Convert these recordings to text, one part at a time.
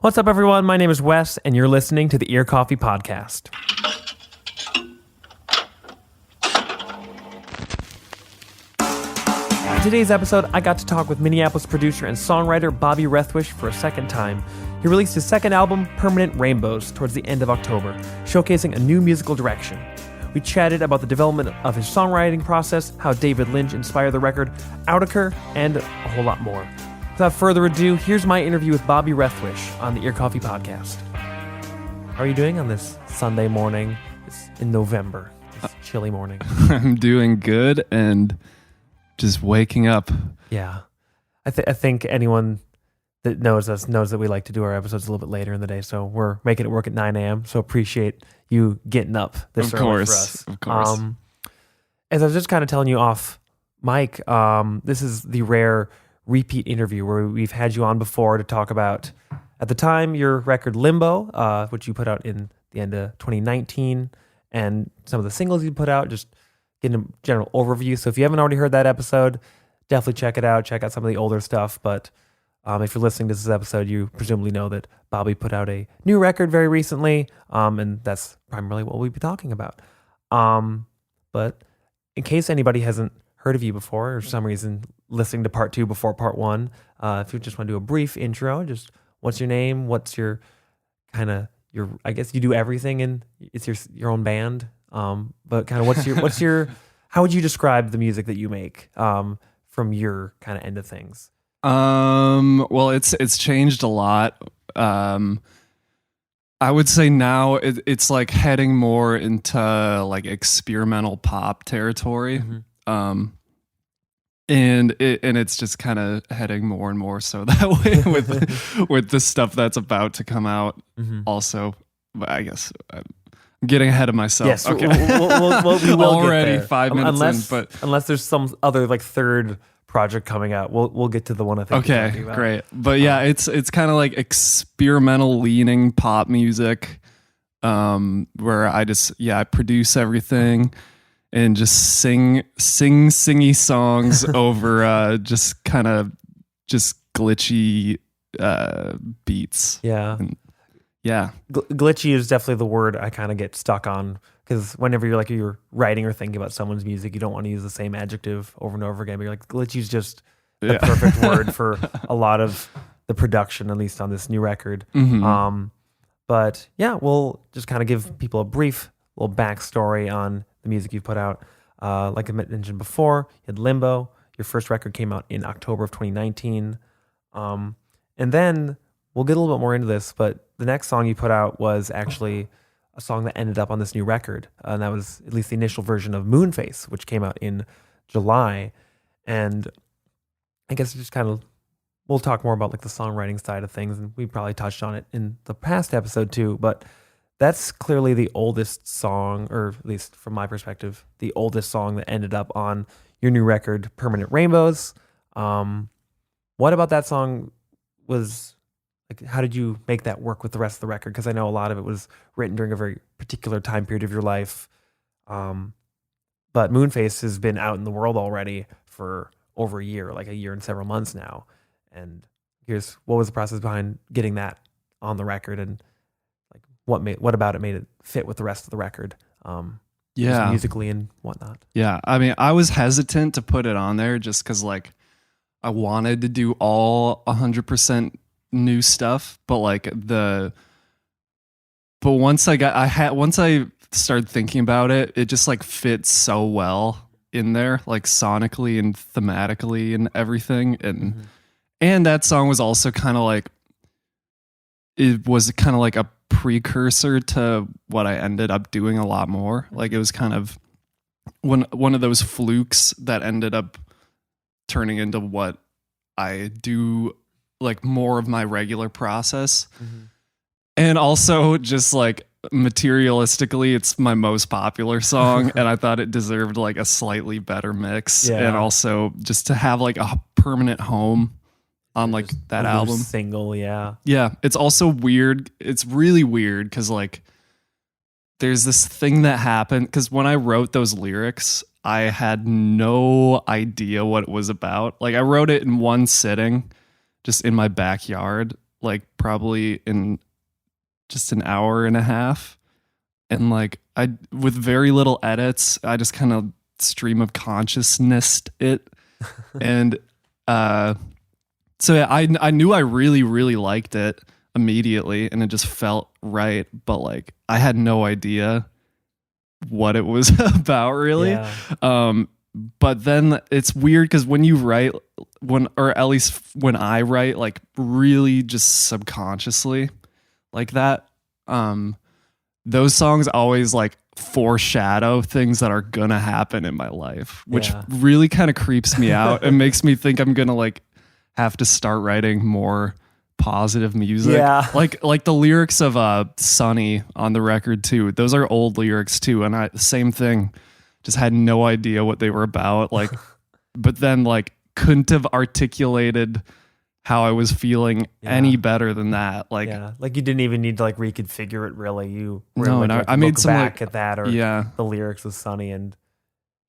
What's up, everyone? My name is Wes, and you're listening to the Ear Coffee Podcast. In today's episode, I got to talk with Minneapolis producer and songwriter Bobby Rethwish for a second time. He released his second album, Permanent Rainbows, towards the end of October, showcasing a new musical direction. We chatted about the development of his songwriting process, how David Lynch inspired the record, Outtaker, and a whole lot more. Without further ado, here's my interview with Bobby Rethwish on the Ear Coffee Podcast. How are you doing on this Sunday morning in November, this chilly morning? I'm doing good and just waking up. Yeah. I think anyone that knows us knows that we like to do our episodes a little bit later in the day, so we're making it work at 9 a.m., so appreciate you getting up this early for us. Of course. As I was just kind of telling you off mic, this is the rare repeat interview where we've had you on before to talk about, at the time, your record Limbo, which you put out in the end of 2019, and some of the singles you put out, just getting a general overview. So if you haven't already heard that episode, definitely check it out. Check out some of the older stuff. But if you're listening to this episode, you presumably know that Bobby put out a new record very recently, and that's primarily what we'll be talking about. But in case anybody hasn't heard of you before, or for some reason listening to part 2 before part 1, if you just want to do a brief intro, just what's your name, what's your kind of your, I guess you do everything and it's your own band, but kind of what's your how would you describe the music that you make from your kind of end of things? Well, it's changed a lot. I would say now it's like heading more into like experimental pop territory. Mm-hmm. And it's just kind of heading more and more so that way with the stuff that's about to come out. Mm-hmm. Also, but I guess I'm getting ahead of myself. Yes, okay. we will already get there. 5 minutes in, but unless there's some other like third project coming out, we'll get to the one I think. Okay, great. But yeah, it's kind of like experimental leaning pop music, where I produce everything and just sing singy songs over just kind of just glitchy beats. Yeah. And yeah. Glitchy is definitely the word I kind of get stuck on, because whenever you're writing or thinking about someone's music, you don't want to use the same adjective over and over again. But you're like, glitchy is just the perfect word for a lot of the production, at least on this new record. Mm-hmm. But yeah, we'll just kind of give people a brief little backstory on the music you've put out. Like I mentioned before, you had Limbo. Your first record came out in October of 2019. And then we'll get a little bit more into this, but the next song you put out was actually a song that ended up on this new record. And that was at least the initial version of Moonface, which came out in July. And I guess just kind of, we'll talk more about like the songwriting side of things, and we probably touched on it in the past episode too, but that's clearly the oldest song, or at least from my perspective, the oldest song that ended up on your new record, Permanent Rainbows. What about that song was, like, how did you make that work with the rest of the record? Because I know a lot of it was written during a very particular time period of your life. But Moonface has been out in the world already for over a year, like a year and several months now. And here's what was the process behind getting that on the record, and like what about it made it fit with the rest of the record? Just musically and whatnot. Yeah, I mean, I was hesitant to put it on there just because like I wanted to do all 100% new stuff, but like once I started thinking about it, it just like fits so well in there, like sonically and thematically and everything. And that song was also kind of like, it was kind of like a precursor to what I ended up doing a lot more. Like it was kind of one of those flukes that ended up turning into what I do, like more of my regular process. Mm-hmm. And also just like materialistically, it's my most popular song. And I thought it deserved like a slightly better mix. Yeah. And also just to have like a permanent home on like that album single. Yeah. It's also weird. It's really weird because like there's this thing that happened, because when I wrote those lyrics, I had no idea what it was about. Like I wrote it in one sitting, just in my backyard, like probably in just an hour and a half. And like I with very little edits, I just kind of stream of consciousness it. And so yeah, I knew I really, really liked it immediately, and it just felt right. But like I had no idea what it was about really. Yeah. But then it's weird because when you write, or at least when I write, like really just subconsciously like that, those songs always like foreshadow things that are gonna happen in my life, which really kind of creeps me out and makes me think I'm gonna like have to start writing more positive music. Yeah. Like the lyrics of Sunny on the record too. Those are old lyrics too, and same thing. Just had no idea what they were about. Like, but then like couldn't have articulated how I was feeling any better than that. Like, like you didn't even need to like reconfigure it really. You were no, like, and I made some back like, at that, or the lyrics was Sunny, and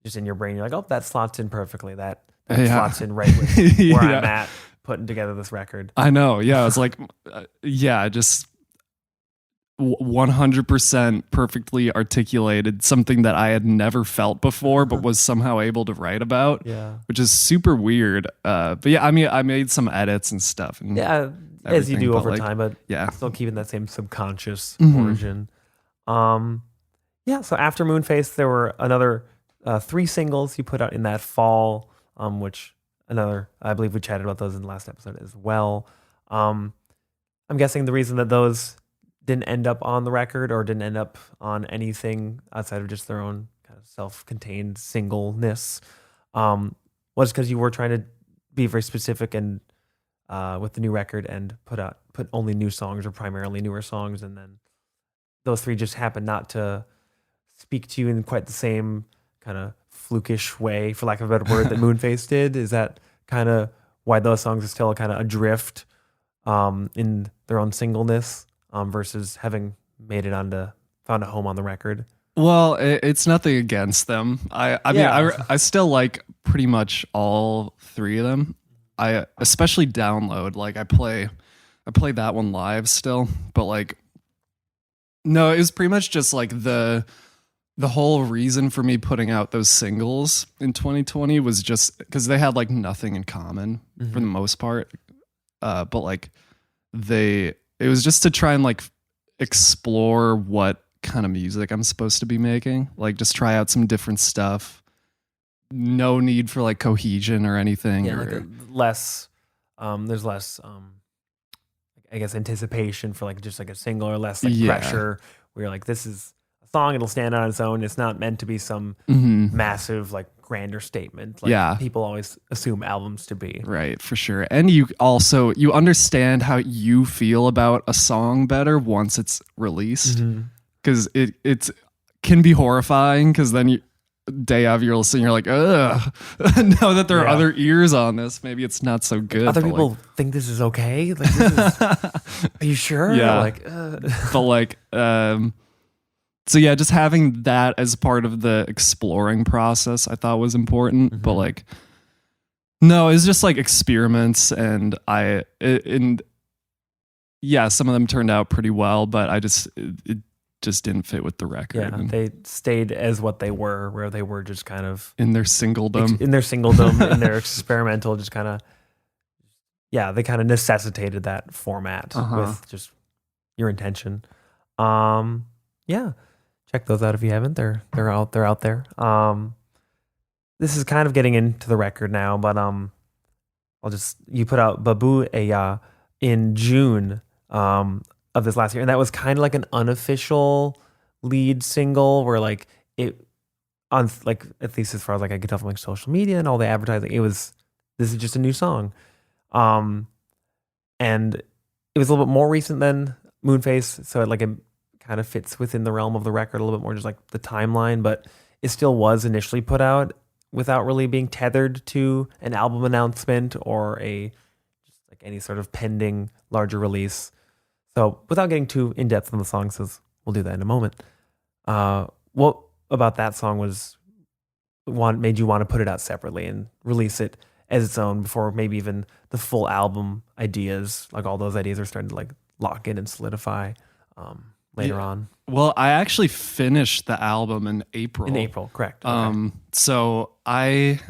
just in your brain you're like, oh, that slots in perfectly. That slots in right with where I'm at putting together this record. I know. Yeah. It's like, just 100% perfectly articulated something that I had never felt before, but was somehow able to write about, which is super weird. But yeah, I mean, I made some edits and stuff. And as you do over time, but still keeping that same subconscious origin. So after Moonface, there were another 3 singles you put out in that fall, which I believe we chatted about those in the last episode as well. I'm guessing the reason that those didn't end up on the record or didn't end up on anything outside of just their own kind of self-contained singleness was because you were trying to be very specific and with the new record and put only new songs or primarily newer songs, and then those 3 just happened not to speak to you in quite the same kind of flukish way, for lack of a better word, that Moonface did. Is that kind of why those songs are still kind of adrift in their own singleness? Versus having made it found a home on the record. Well, it's nothing against them. I mean, I still like pretty much all 3 of them. I especially Download. Like I play that one live still, but like, no, it was pretty much just like the whole reason for me putting out those singles in 2020 was just because they had like nothing in common for the most part. But like it was just to try and like explore what kind of music I'm supposed to be making. Like just try out some different stuff. No need for like cohesion or anything. Yeah, like less, there's less, I guess, anticipation for like just like a single, or less like pressure where you're like, this is a song, it'll stand on its own. It's not meant to be some massive like grander statement like people always assume albums to be. Right, for sure. And you understand how you feel about a song better once it's released, because it can be horrifying, because then day of you're listening, you're like, ugh, now that there are other ears on this, maybe it's not so good. Other people think this is okay, like this is, are you sure? Like but like so yeah, just having that as part of the exploring process I thought was important. But like, no, it's just like experiments, and some of them turned out pretty well, but it just didn't fit with the record. Yeah, they stayed as what they were, where they were just kind of in their singledom, in their experimental, just kind of, they kind of necessitated that format with just your intention. Check those out if you haven't. They're out there. This is kind of getting into the record now, but you put out Babu Eya in June of this last year, and that was kind of like an unofficial lead single, where like it on like, at least as far as like I could tell from like social media and all the advertising, this is just a new song, and it was a little bit more recent than Moonface, so it kind of fits within the realm of the record a little bit more, just like the timeline, but it still was initially put out without really being tethered to an album announcement or just like any sort of pending larger release. So without getting too in depth on the song, since we'll do that in a moment, what about that song made you want to put it out separately and release it as its own before maybe even the full album ideas, like all those ideas are starting to like lock in and solidify later on? Well, I actually finished the album in April. In April, correct. Okay. So I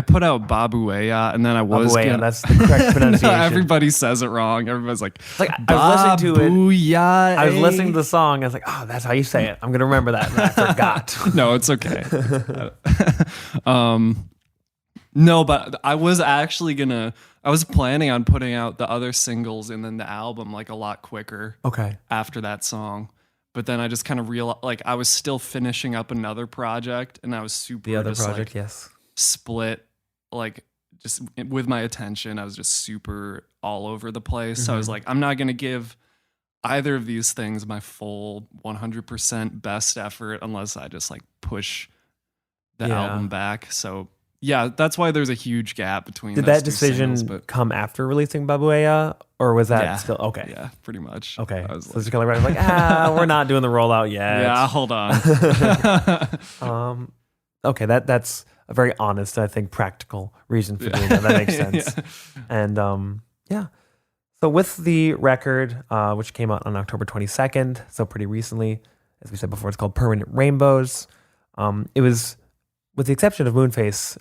put out Babueya, and then I was Babueya, that's the correct pronunciation. No, everybody says it wrong. Everybody's like I was listening to it. Babueya. I was listening to the song. I was like, oh, that's how you say it. I'm gonna remember that. And I forgot. No, it's okay. No, but I was planning on putting out the other singles and then the album like a lot quicker. Okay. After that song. But then I just kind of realized, like, I was still finishing up another project, and I was super The other just, project, like, yes. split, like, just with my attention. I was just super all over the place. So I was like, I'm not going to give either of these things my full 100% best effort unless I just like push the album back. So yeah, that's why there's a huge gap between. Did that decision come after releasing Babueya, or was that still okay? Yeah, pretty much. Okay, I was so it's kind of like, we're not doing the rollout yet. Yeah, hold on. Okay, that's a very honest, I think, practical reason for doing that. That makes sense. And so with the record, which came out on October 22nd, so pretty recently, as we said before, it's called Permanent Rainbows. It was, with the exception of Moonface,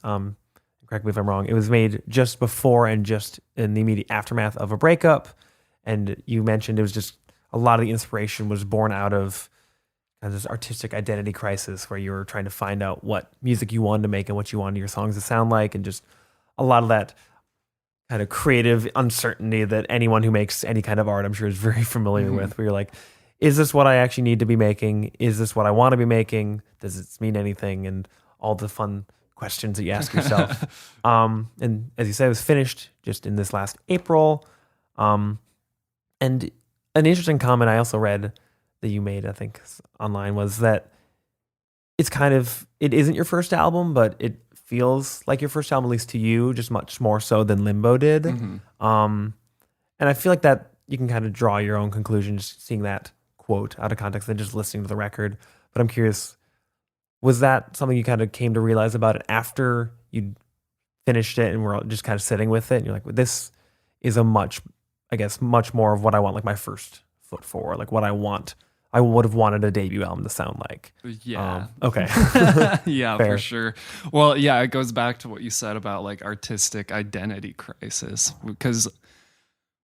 correct me if I'm wrong, it was made just before and just in the immediate aftermath of a breakup. And you mentioned it was just a lot of the inspiration was born out of kind of this artistic identity crisis where you were trying to find out what music you wanted to make and what you wanted your songs to sound like, and just a lot of that kind of creative uncertainty that anyone who makes any kind of art, I'm sure, is very familiar with, where you're like, is this what I actually need to be making? Is this what I want to be making? Does it mean anything? And all the fun questions that you ask yourself. And as you said, it was finished just in this last April. And an interesting comment I also read that you made, I think, online, was that it isn't your first album, but it feels like your first album, at least to you, just much more so than Limbo did. And I feel like that you can kind of draw your own conclusions seeing that quote out of context than just listening to the record. But I'm curious, was that something you kind of came to realize about it after you finished it and were just kind of sitting with it? And you're like, well, this is much more of what I want, like my first foot forward, like what I would have wanted a debut album to sound like. Yeah. Okay. Yeah, Fair. for sure. Well, yeah, it goes back to what you said about like artistic identity crisis, because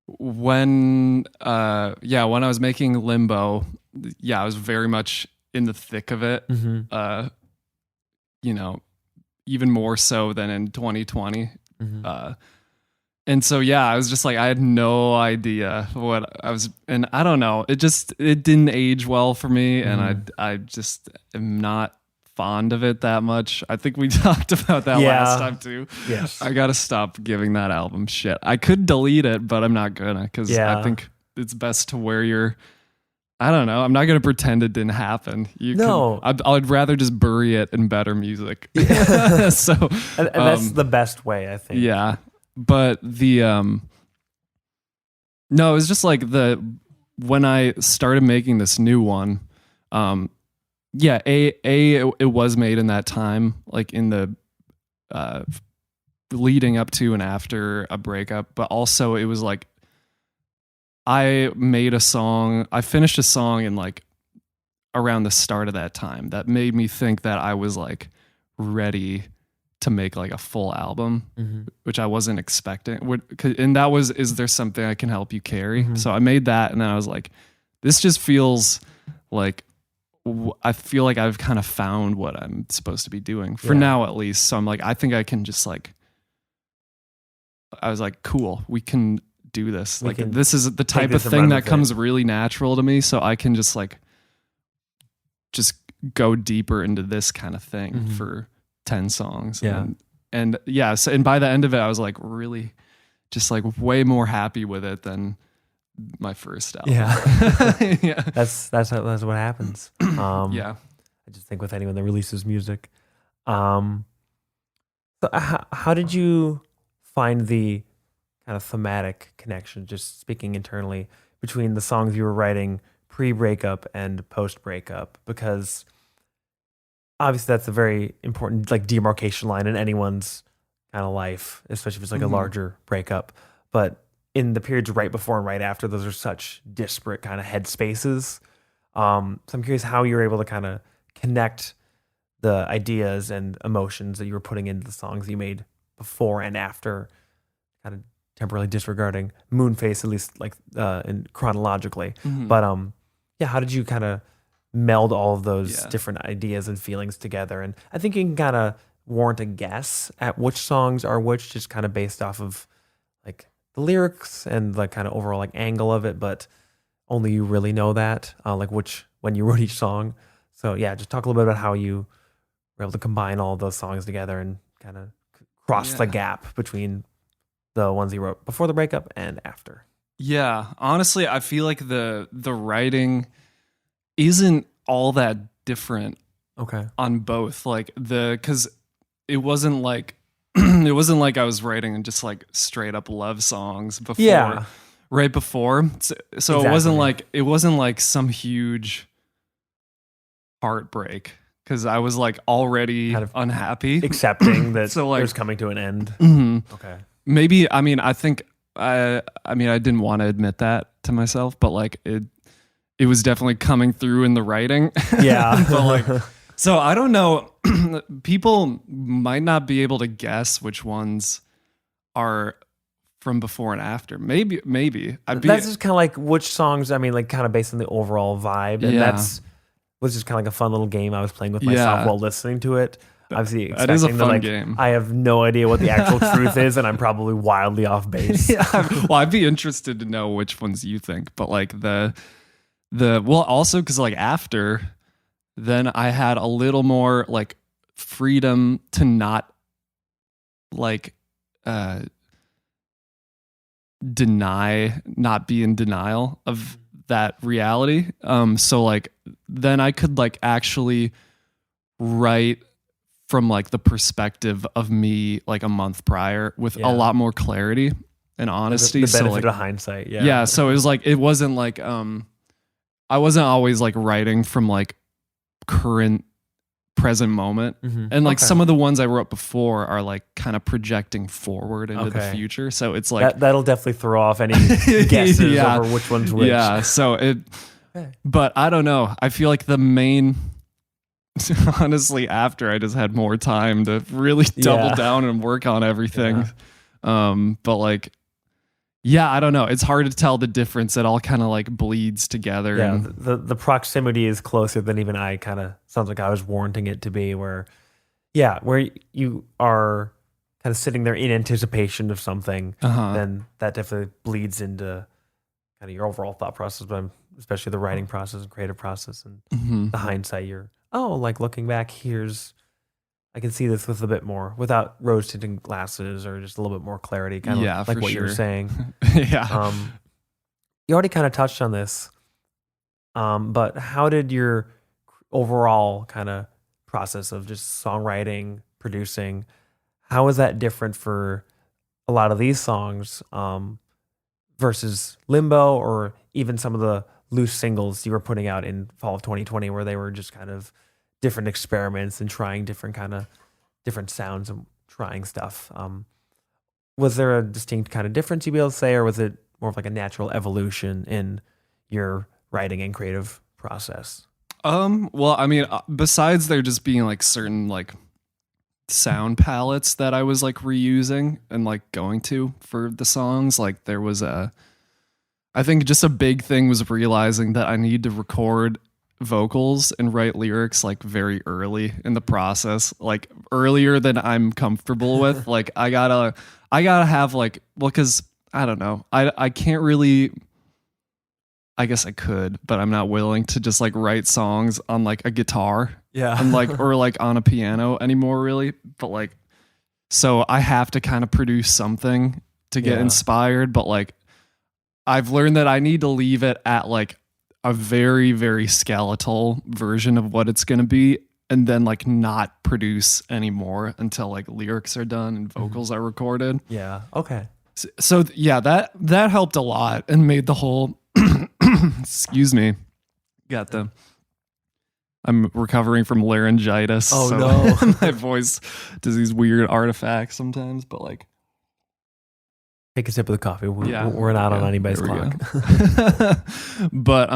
when I was making Limbo, I was very much in the thick of it, even more so than in 2020. And so, I was just like, I had no idea what I was, and I don't know, it didn't age well for me. And I just am not fond of it that much. I think we talked about that last time too. Yes. I got to stop giving that album shit. I could delete it, but I'm not gonna, because I think it's best to wear your, I don't know. I'm not going to pretend it didn't happen. I'd rather just bury it in better music. So, and that's the best way, I think. Yeah. But the, no, it was just like when I started making this new one, it was made in that time, like in the, leading up to and after a breakup, but also it was like, I finished a song in like around the start of that time that made me think that I was like ready to make like a full album, which I wasn't expecting. And that was, is there something I can help you carry? So I made that, and then I was like, this just feels like, I feel like I've kind of found what I'm supposed to be doing for now, at least. So I'm like, I think I can just like, I was like, cool, we can do this. Like, this is the type of thing that comes really natural to me. So I can just like, just go deeper into this kind of thing for 10 songs. So, and by the end of it, I was like really just like way more happy with it than my first album. That's what happens. I just think with anyone that releases music. So how did you find the kind of thematic connection, just speaking internally, between the songs you were writing pre-breakup and post-breakup? Because obviously that's a very important like demarcation line in anyone's kind of life, especially if it's like a larger breakup. But in the periods right before and right after, those are such disparate kind of headspaces. So I'm curious how you're able to kind of connect the ideas and emotions that you were putting into the songs you made before and after, kind of temporarily disregarding Moonface, at least like in chronologically. But yeah, how did you kind of meld all of those different ideas and feelings together? And I think you can kind of warrant a guess at which songs are which, just kind of based off of like the lyrics and like kind of overall like angle of it, but only you really know that, like when you wrote each song. So yeah, just talk a little bit about how you were able to combine all of those songs together and kind of cross the gap between the ones you wrote before the breakup and after. Yeah, honestly, I feel like the writing isn't all that different on both. Like because it wasn't like it wasn't like I was writing just like straight up love songs before, right before. So exactly. it wasn't like some huge heartbreak because I was like already kind of unhappy, accepting that so like, it was coming to an end. Okay, maybe I mean I think I didn't want to admit that to myself, but like it was definitely coming through in the writing. Yeah, but like. So I don't know. People might not be able to guess which ones are from before and after. Maybe. That's just kind of like which songs. I mean, like kind of based on the overall vibe, and was just kind of like a fun little game I was playing with myself while listening to it. Obviously, that is a fun game. I have no idea what the actual truth is, and I'm probably wildly off base. Well, I'd be interested to know which ones you think, but like also because like after. Then I had a little more like freedom to not like not be in denial of that reality. So like then I could like actually write from like the perspective of me like a month prior with a lot more clarity and honesty. The benefit so, like, of hindsight. Yeah. Yeah. So it was like it wasn't like I wasn't always like writing from like current present moment, and like some of the ones I wrote before are like kind of projecting forward into the future, so it's like that'll definitely throw off any guesses over which one's which. So but I don't know, I feel like the main honestly after I just had more time to really double down and work on everything, but like I don't know. It's hard to tell the difference. It all kind of like bleeds together. Yeah, and the proximity is closer than even I kind of sounds like I was warranting it to be. Where you are kind of sitting there in anticipation of something, then that definitely bleeds into kind of your overall thought process, but especially the writing process and creative process and the hindsight. You're like looking back, I can see this with a bit more, without rose tinted glasses or just a little bit more clarity, kind of like what you were saying. You already kind of touched on this, but how did your overall kind of process of just songwriting, producing, how is that different for a lot of these songs versus Limbo or even some of the loose singles you were putting out in fall of 2020 where they were just kind of different experiments and trying different sounds and trying stuff. Was there a distinct kind of difference you'd be able to say, or was it more of like a natural evolution in your writing and creative process? Well, I mean, besides there just being like certain like sound palettes that I was like reusing and like going to for the songs, like there was I think just a big thing was realizing that I need to record vocals and write lyrics like very early in the process, like earlier than I'm comfortable with. Like I gotta have like, well, because I don't know, I can't really, I guess I could, but I'm not willing to just like write songs on like a guitar and like or like on a piano anymore really, but like so I have to kind of produce something to get inspired, but like I've learned that I need to leave it at like a very, very skeletal version of what it's going to be, and then like not produce anymore until like lyrics are done and vocals are recorded. Yeah. Okay. So that helped a lot and made the whole excuse me, got the I'm recovering from laryngitis. Oh, so no. my voice does these weird artifacts sometimes, but like, Take a sip of the coffee. yeah, We're not on yeah, anybody's there we clock. But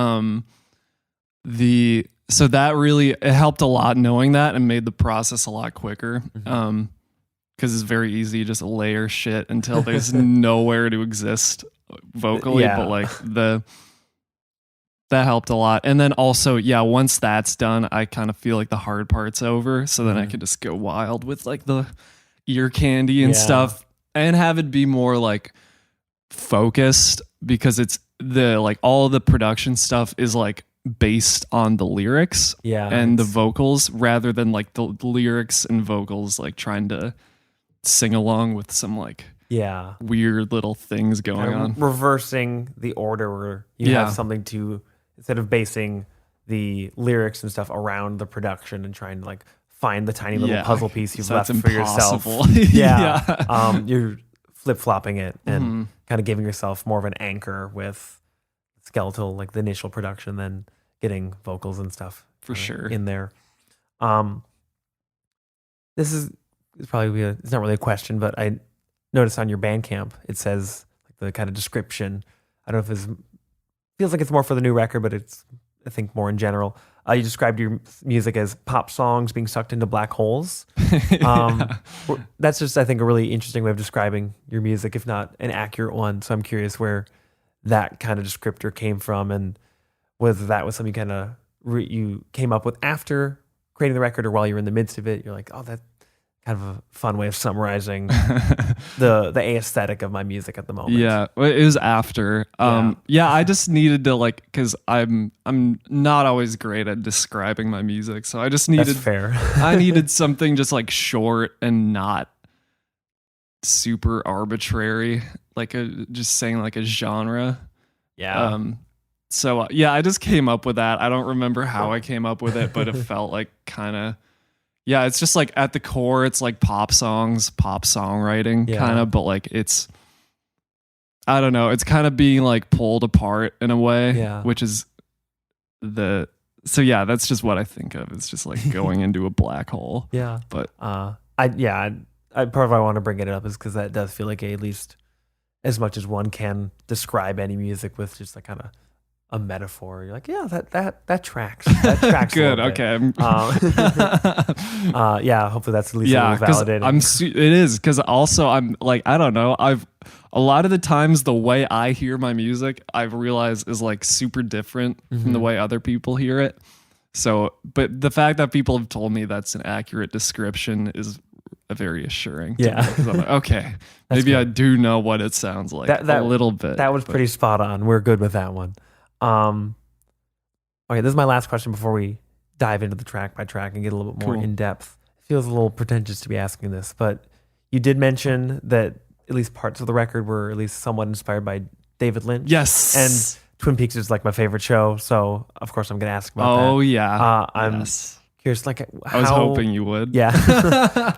so that really, it helped a lot knowing that and made the process a lot quicker. Because it's very easy to just layer shit until there's nowhere to exist vocally. Yeah. But like that helped a lot. And then also, yeah, once that's done, I kind of feel like the hard part's over. So then I can just go wild with like the ear candy and stuff and have it be more like focused, because it's the like all the production stuff is like based on the lyrics and the vocals, rather than like the lyrics and vocals like trying to sing along with some like weird little things going on. Reversing the order where you have something to, instead of basing the lyrics and stuff around the production and trying to like find the tiny little puzzle piece you've left for yourself. You're flip-flopping it and kind of giving yourself more of an anchor with skeletal, like the initial production, then getting vocals and stuff for sure in there. This is probably it's not really a question, but I noticed on your Bandcamp it says like the kind of description. I don't know if it feels like it's more for the new record, but it's I think more in general. You described your music as pop songs being sucked into black holes. That's just, I think, a really interesting way of describing your music, if not an accurate one. So I'm curious where that kind of descriptor came from, and whether that was something kind of you came up with after creating the record, or while you're in the midst of it, you're like, oh, that's kind of a fun way of summarizing the aesthetic of my music at the moment. Yeah, it was after. I just needed to like, because I'm not always great at describing my music, so I just needed. That's fair. I needed something just like short and not super arbitrary, like just saying like a genre. Yeah. So I just came up with that. I don't remember how I came up with it, but it felt like kind of. Yeah, it's just like at the core, it's like pop songs, pop songwriting kind of, but like it's, I don't know, it's kind of being like pulled apart in a way, which is that's just what I think of. It's just like going into a black hole. Yeah. But part of why I want to bring it up is because that does feel like at least as much as one can describe any music with just like kind of a metaphor. You're like, yeah, that tracks. That tracks. Good. Okay. Hopefully that's at least a little validating. It is, because also I'm like, I don't know. A lot of the times the way I hear my music, I've realized is like super different from the way other people hear it. So, but the fact that people have told me that's an accurate description is very assuring. Yeah. Because I'm like, okay, maybe good. I do know what it sounds like a little bit. That was pretty spot on. We're good with that one. Okay, this is my last question before we dive into the track by track and get a little bit more in depth. It feels a little pretentious to be asking this, but you did mention that at least parts of the record were at least somewhat inspired by David Lynch. Yes. And Twin Peaks is like my favorite show, so of course I'm going to ask about that. Oh yeah. I'm curious, like how, I was hoping you would. Yeah.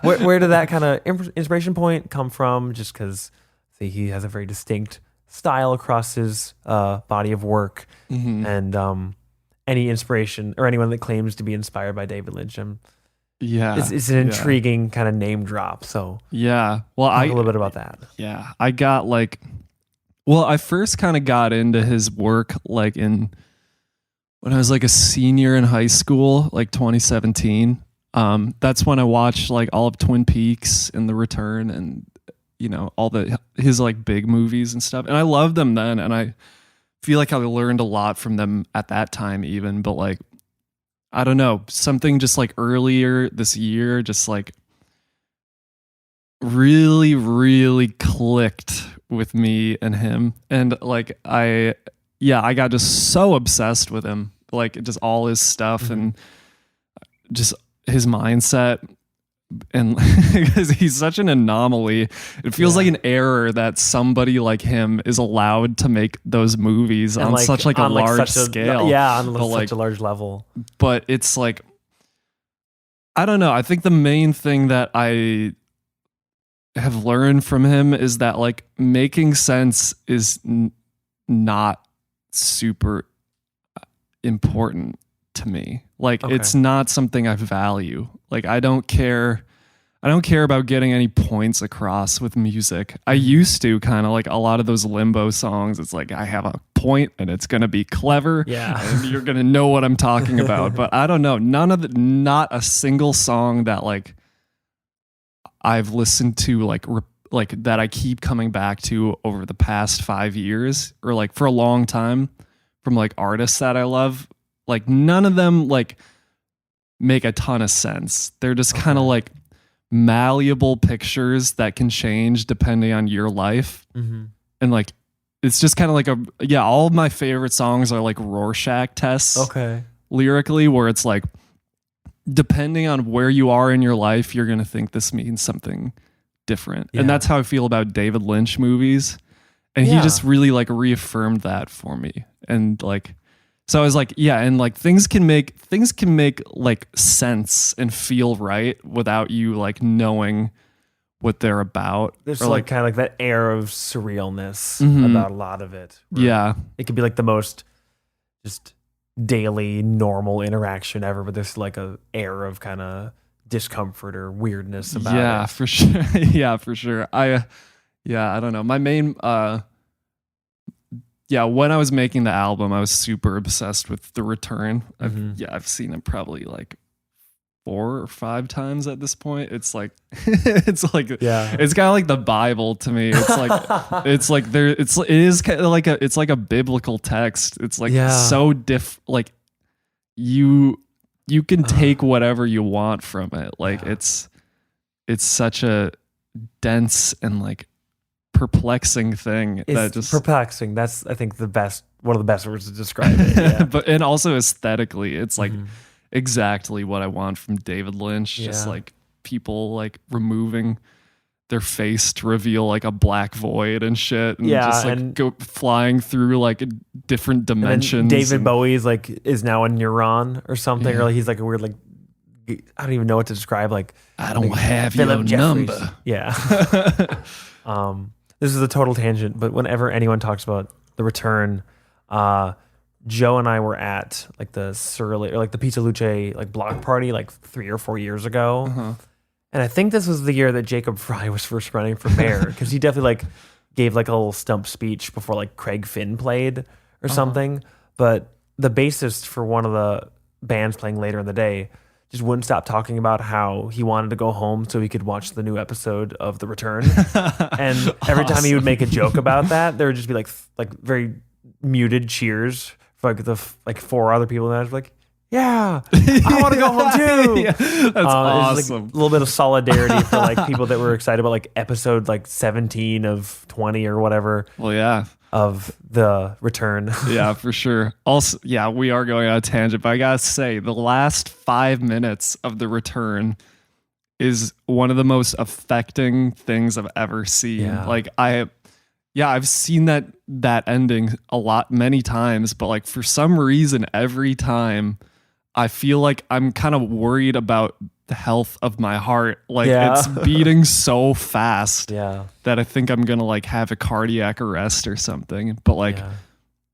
where did that kind of inspiration point come from? Just because he has a very distinct style across his body of work, and any inspiration or anyone that claims to be inspired by David Lynch, it's an intriguing kind of name drop. So well, talk a little bit about that. Yeah, I got I first kind of got into his work like when I was like a senior in high school, like 2017. That's when I watched like all of Twin Peaks and The Return and all his like big movies and stuff. And I loved them then. And I feel like I learned a lot from them at that time even, but like, I don't know, something just like earlier this year, just like really, really clicked with me and him. And like, I got just so obsessed with him, like just all his stuff and just his mindset. And because he's such an anomaly, it feels like an error that somebody like him is allowed to make those movies on such like a large scale. On such a large level. But it's like, I don't know. I think the main thing that I have learned from him is that like making sense is not super important to me. Like it's not something I value. Like I don't care about getting any points across with music. I used to kind of like a lot of those Limbo songs. It's like I have a point and it's going to be clever. Yeah. And you're going to know what I'm talking about. But I don't know. Not a single song that like I've listened to like that I keep coming back to over the past 5 years or like for a long time from like artists that I love. Like none of them like make a ton of sense. They're just kind of like malleable pictures that can change depending on your life. Mm-hmm. And like it's just kind of like all of my favorite songs are like Rorschach tests lyrically, where it's like depending on where you are in your life, you're gonna think this means something different. And that's how I feel about David Lynch movies, and he just really like reaffirmed that for me. And like so I was like, and like things can make like sense and feel right without you like knowing what they're about. There's like kind of like that air of surrealness about a lot of it. Yeah. It could be like the most just daily normal interaction ever, but there's like a air of kind of discomfort or weirdness about it. Yeah, for sure. Yeah, for sure. I don't know. My main when I was making the album, I was super obsessed with The Return. I've seen it probably like 4 or 5 times at this point. It's like it's kind of like the Bible to me. It's like it is kind of like a biblical text. It's like so like you can take whatever you want from it. Like it's such a dense and like perplexing thing. Perplexing. That's I think one of the best words to describe it. Yeah. But and also aesthetically, it's like exactly what I want from David Lynch. Just like people like removing their face to reveal like a black void and shit, and just like and go flying through like different dimensions. David Bowie is now a neuron or something, or like he's like a weird like I don't even know what to describe. Like I don't have your number. Yeah. This is a total tangent, but whenever anyone talks about The Return, Joe and I were at like the Surly or like the Pizza Luce like block party like 3 or 4 years ago. And I think this was the year that Jacob Fry was first running for mayor, because he definitely like gave like a little stump speech before like Craig Finn played or something. But the bassist for one of the bands playing later in the day just wouldn't stop talking about how he wanted to go home so he could watch the new episode of The Return. And every time he would make a joke about that, there would just be like very muted cheers for like the 4 other people, and I was like, yeah, I want to go home too. That's awesome. Like a little bit of solidarity for like people that were excited about like episode like 17 of 20 or whatever. Well, yeah. Of The Return. Yeah, for sure. Also, we are going on a tangent, but I gotta say, the last 5 minutes of The Return is one of the most affecting things I've ever seen. Yeah. Like I've seen that ending many times, but like for some reason, every time I feel like I'm kind of worried about the health of my heart. Like it's beating so fast that I think I'm gonna like have a cardiac arrest or something. But like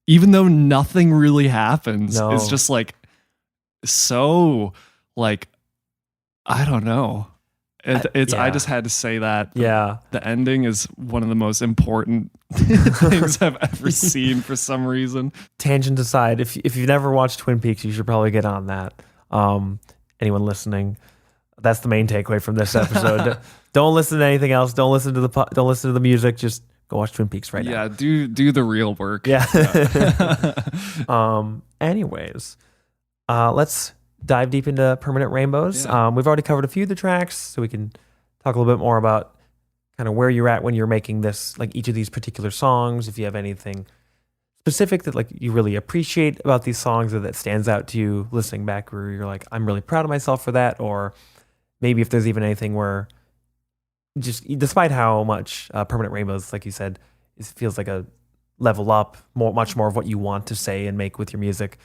even though nothing really happens, it's just like so like I don't know. I just had to say that. The ending is one of the most important things I've ever seen for some reason. Tangent aside, if you've never watched Twin Peaks, you should probably get on that. Anyone listening, that's the main takeaway from this episode. Don't listen to anything else. Don't listen to the music. Just go watch Twin Peaks right now. Yeah, do the real work. Yeah. Anyways, let's dive deep into Permanent Rainbows. We've already covered a few of the tracks, so we can talk a little bit more about kind of where you're at when you're making this, like each of these particular songs. If you have anything specific that like you really appreciate about these songs, or that stands out to you listening back, where you're like, I'm really proud of myself for that, or maybe if there's even anything where just despite how much Permanent Rainbows, like you said, it feels like a level up, much more of what you want to say and make with your music.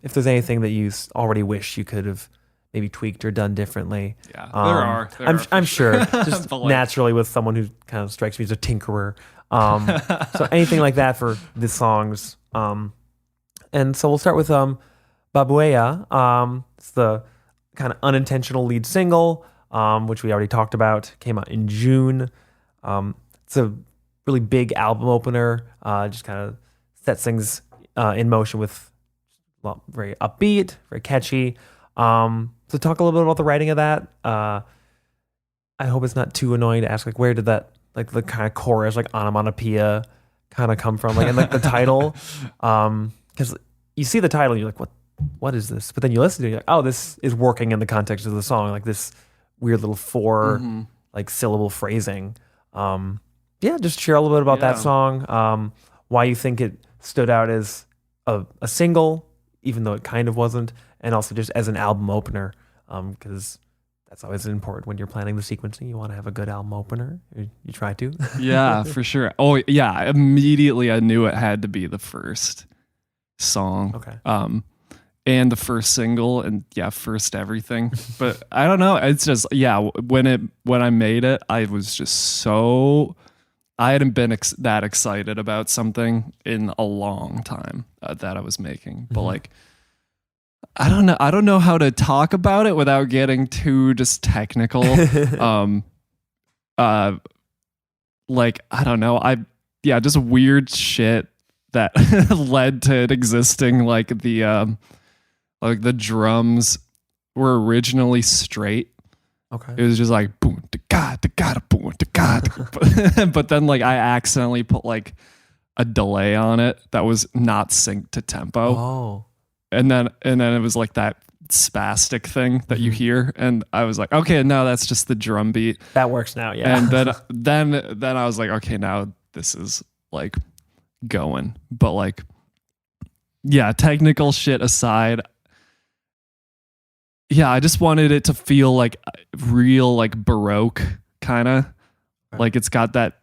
If there's anything that you already wish you could have maybe tweaked or done differently. Yeah, there are. I'm sure. Just naturally with someone who kind of strikes me as a tinkerer. So anything like that for the songs. And so we'll start with Babuea. It's the kind of unintentional lead single, which we already talked about. Came out in June. It's a really big album opener. Just kind of sets things in motion with very upbeat, very catchy. So talk a little bit about the writing of that. I hope it's not too annoying to ask, like, where did that, like, the kind of chorus, like, onomatopoeia kind of come from? Like, and like the title, because you see the title and you're like, what is this? But then you listen to it, you're like, oh, this is working in the context of the song, like this weird little four like syllable phrasing. Just share a little bit about that song, why you think it stood out as a single, even though it kind of wasn't, and also just as an album opener, because that's always important when you're planning the sequencing. You want to have a good album opener. You try to. Yeah, for sure. Oh yeah, immediately I knew it had to be the first song. Okay. And the first single, and first everything. But I don't know. It's just when I made it, I was just so, I hadn't been that excited about something in a long time that I was making. But like, I don't know how to talk about it without getting too just technical. Like, I don't know. Just weird shit that led to it existing. Like the drums were originally straight. Okay. It was just like boom, da ga, boom, da. But then like I accidentally put like a delay on it that was not synced to tempo. Oh. And then it was like that spastic thing that you hear, and I was like, okay, no, that's just the drum beat. That works now, yeah. And then I was like, okay, now this is like going. But like, technical shit aside, I just wanted it to feel like real, like Baroque kind of. Okay. Like it's got that.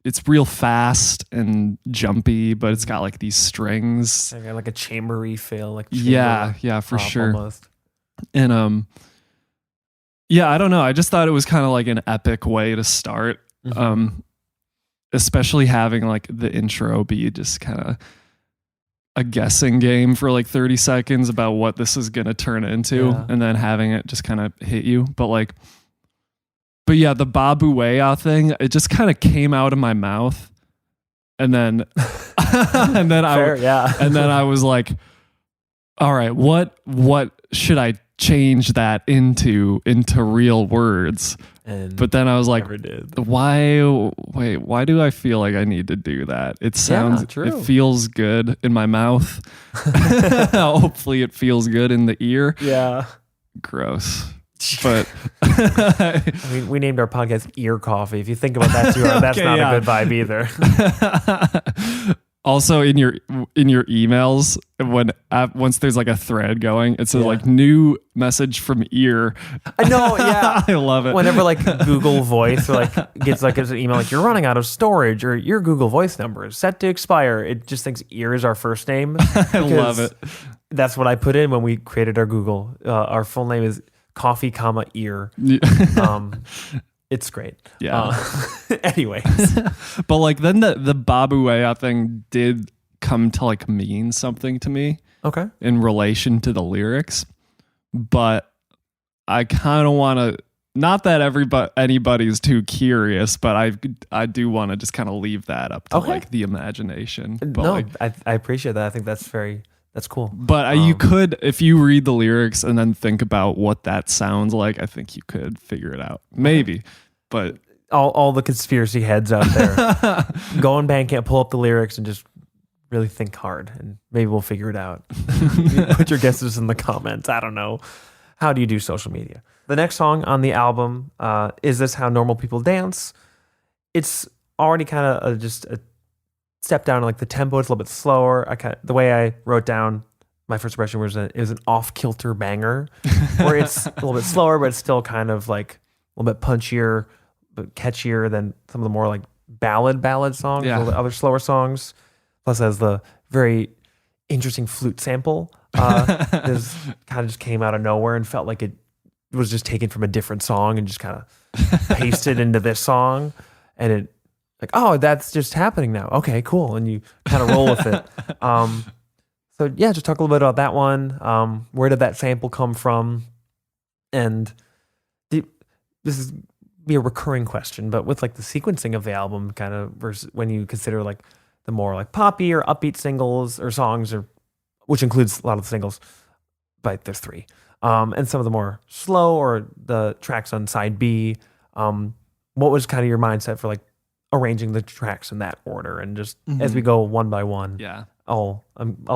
It's real fast and jumpy, but it's got like these strings. Like a chambery feel, like for sure. Almost. And I don't know. I just thought it was kind of like an epic way to start. Especially having like the intro be just kind of a guessing game for like 30 seconds about what this is going to turn into, and then having it just kind of hit you. But the Babuea thing, it just kind of came out of my mouth, and then and then I was like, all right, what should I change that into real words? But then I was like, why do I feel like I need to do that? It sounds, it feels good in my mouth. Hopefully it feels good in the ear. Yeah. Gross. But I mean, we named our podcast Ear Coffee. If you think about that too hard, that's not a good vibe either. Also, in your emails, once there's like a thread going, it says like new message from ear. I know, yeah, I love it. Whenever like Google Voice or like gets an email like you're running out of storage or your Google Voice number is set to expire, it just thinks ear is our first name. I love it. That's what I put in when we created our Google. Our full name is coffee, ear. It's great. Yeah. Anyways. But like then the Babuea thing did come to like mean something to me. Okay. In relation to the lyrics. But I kind of want to, not that anybody's too curious, but I do want to just kind of leave that up to like the imagination. But no, I appreciate that. I think that's cool. But you could, if you read the lyrics and then think about what that sounds like, I think you could figure it out. Maybe. But all the conspiracy heads out there, go on Bandcamp, pull up the lyrics, and just really think hard, and maybe we'll figure it out. Put your guesses in the comments. I don't know. How do you do social media? The next song on the album, Is This How Normal People Dance? It's already kind of just a step down, like the tempo. It's a little bit slower. The way I wrote down my first impression was it was an off-kilter banger, where it's a little bit slower, but it's still kind of like a little bit punchier, but catchier than some of the more like ballad songs, a little bit other slower songs. Plus, has the very interesting flute sample. This kind of just came out of nowhere and felt like it was just taken from a different song and just kind of pasted into this song, and it. Like, oh, that's just happening now. Okay, cool. And you kind of roll with it. So yeah, just talk a little bit about that one. Where did that sample come from? And this is be a recurring question, but with like the sequencing of the album, kind of versus when you consider like the more like poppy or upbeat singles or songs, or which includes a lot of the singles, but there's three, and some of the more slow or the tracks on side B. What was kind of your mindset for like arranging the tracks in that order, and just as we go one by one? Yeah. I'll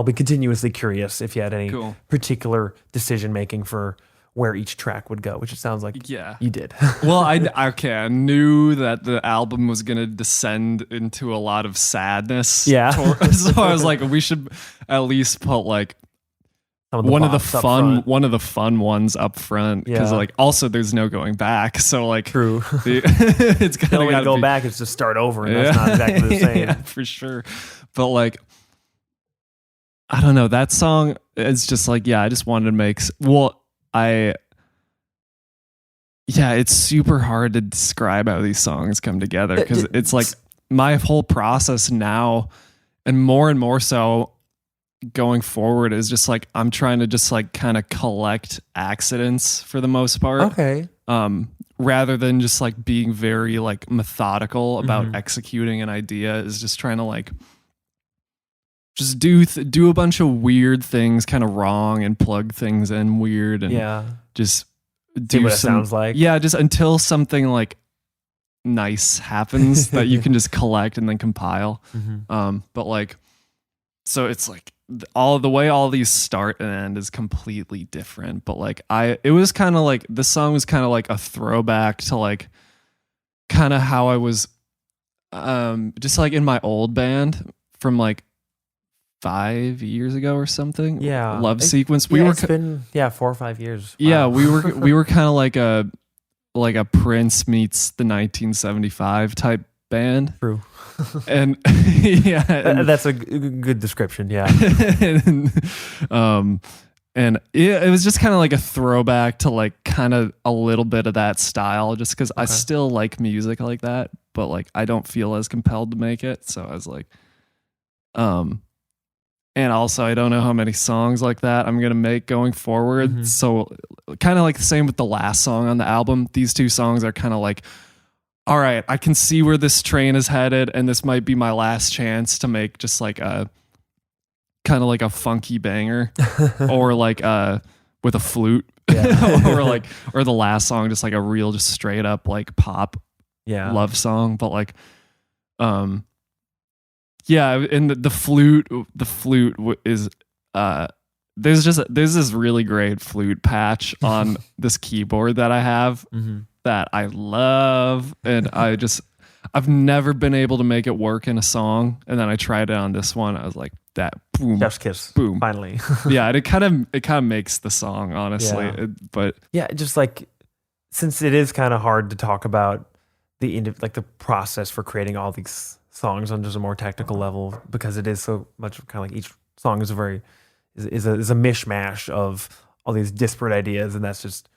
be continuously curious if you had any particular decision making for where each track would go, which it sounds like you did. Well, I knew that the album was going to descend into a lot of sadness. Yeah. So I was like, we should at least put like one of the fun ones up front, because like also there's no going back. So like true, it's kind of go back. It's just start over, and that's not exactly the same. Yeah, for sure. But like, I don't know, that song is just like, I just wanted to make it's super hard to describe how these songs come together, because it's like my whole process now, and more so going forward, is just like I'm trying to just like kind of collect accidents for the most part. Okay. Rather than just like being very like methodical about executing an idea, is just trying to like just do a bunch of weird things kind of wrong and plug things in weird, and just do what it sounds like. Yeah, just until something like nice happens that you can just collect and then compile. But like, so it's like all the way all these start and end is completely different. But like it was kind of like, the song was kind of like a throwback to like kind of how I was just like in my old band from like 5 years ago or something. Yeah. Love Sequence. It's been 4 or 5 years. Wow. Yeah, we were kind of like a Prince meets the 1975 type band. True. And that's a good description. Yeah. And it was just kind of like a throwback to like kind of a little bit of that style, just because I still like music like that, but like I don't feel as compelled to make it. So I was like, and also, I don't know how many songs like that I'm going to make going forward. So kind of like the same with the last song on the album. These two songs are kind of like, all right, I can see where this train is headed, and this might be my last chance to make just like a kind of like a funky banger or like with a flute or the last song, just like a real, just straight up like pop love song. But like, and the flute is there's this really great flute patch on this keyboard that I have that I love, and I've never been able to make it work in a song, and then I tried it on this one. I was like, that boom, chef's kiss, boom, finally. Yeah, it kind of makes the song, honestly. But just like, since it is kind of hard to talk about the process for creating all these songs on just a more technical level, because it is so much kind of like each song is a mishmash of all these disparate ideas, and that's just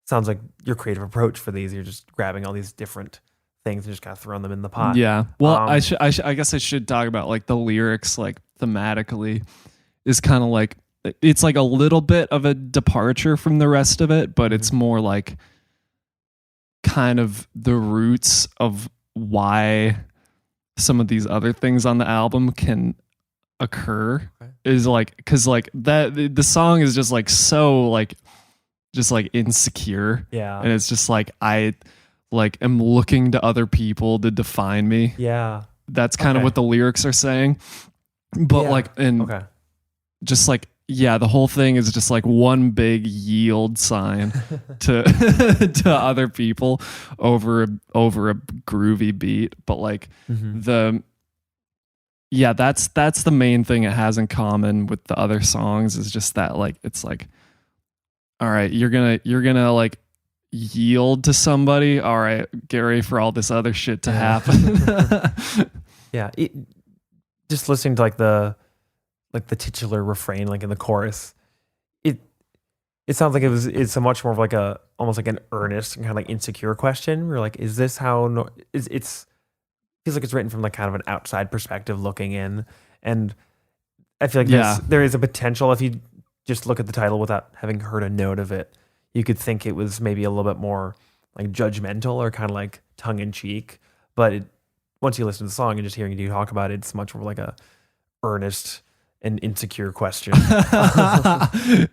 sounds like your creative approach for these. You're just grabbing all these different things and just kind of throwing them in the pot. Yeah. Well, I guess I should talk about like the lyrics, like thematically is kind of like, it's like a little bit of a departure from the rest of it, but it's more like kind of the roots of why some of these other things on the album can occur. Is like, because like that the song is just like so like just like insecure, and it's just like I like am looking to other people to define me. That's kind of what the lyrics are saying. But like, and just like, the whole thing is just like one big yield sign to to other people over a groovy beat. But like that's the main thing it has in common with the other songs, is just that like, it's like, all right, you're gonna like yield to somebody. All right, get ready for all this other shit to happen. Just listening to like the titular refrain, like in the chorus, it sounds like it's a much more of like almost like an earnest and kind of like insecure question. We're like, is this how it's feels like it's written from like kind of an outside perspective looking in, and I feel like Yeah. there is a potential if you just look at the title without having heard a note of it, you could think it was maybe a little bit more like judgmental or kind of like tongue in cheek. But once you listen to the song and just hearing you talk about it, it's much more like a earnest and insecure question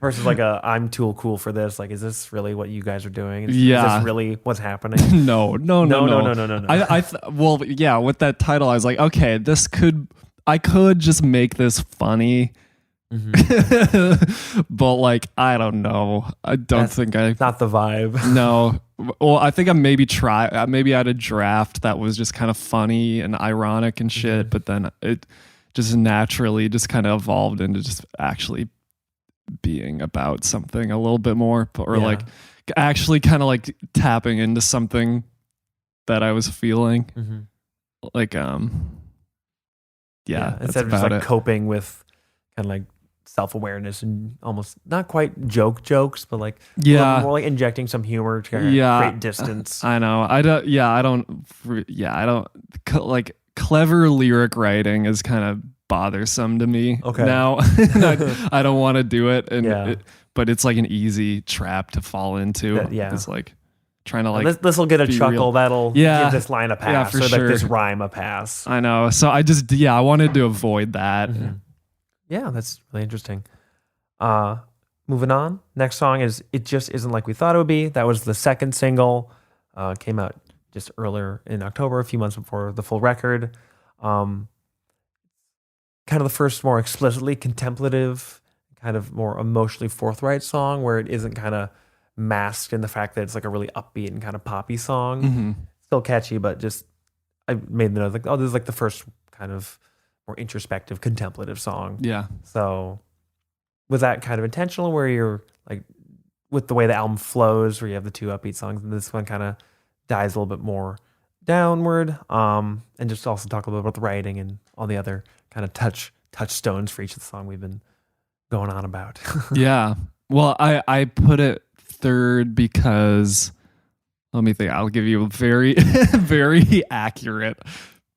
versus like I'm too cool for this. Like, is this really what you guys are doing? Is this really what's happening? No. Well, yeah, with that title, I was like, okay, I could just make this funny. Mm-hmm. But like, I don't know. That's not the vibe. No. Well, I think I maybe had a draft that was just kind of funny and ironic and shit, but then it just naturally just kind of evolved into just actually being about something a little bit more, or like actually kind of like tapping into something that I was feeling. Like, instead of just like coping with kind of like self-awareness and almost not quite jokes, but like more like injecting some humor to create distance. I know. I don't like clever lyric writing is kind of bothersome to me now. I don't want to do it. But it's like an easy trap to fall into. It's like trying to like, this will get a chuckle real. That'll give this line a pass or sure. like this rhyme a pass. I know. So I wanted to avoid that. Yeah, that's really interesting. Moving on. Next song is It Just Isn't Like We Thought It Would Be. That was the second single. Came out just earlier in October, a few months before the full record. Kind of the first more explicitly contemplative, kind of more emotionally forthright song where it isn't kind of masked in the fact that it's like a really upbeat and kind of poppy song. Still catchy, but just I made the note like, this is like the first kind of more introspective, contemplative song. Yeah. So was that kind of intentional where you're like with the way the album flows, where you have the two upbeat songs and this one kind of dies a little bit more downward? And just also talk a little bit about the writing and all the other kind of touchstones for each of the song we've been going on about. Yeah. Well, I put it third because let me think. I'll give you a very, very accurate,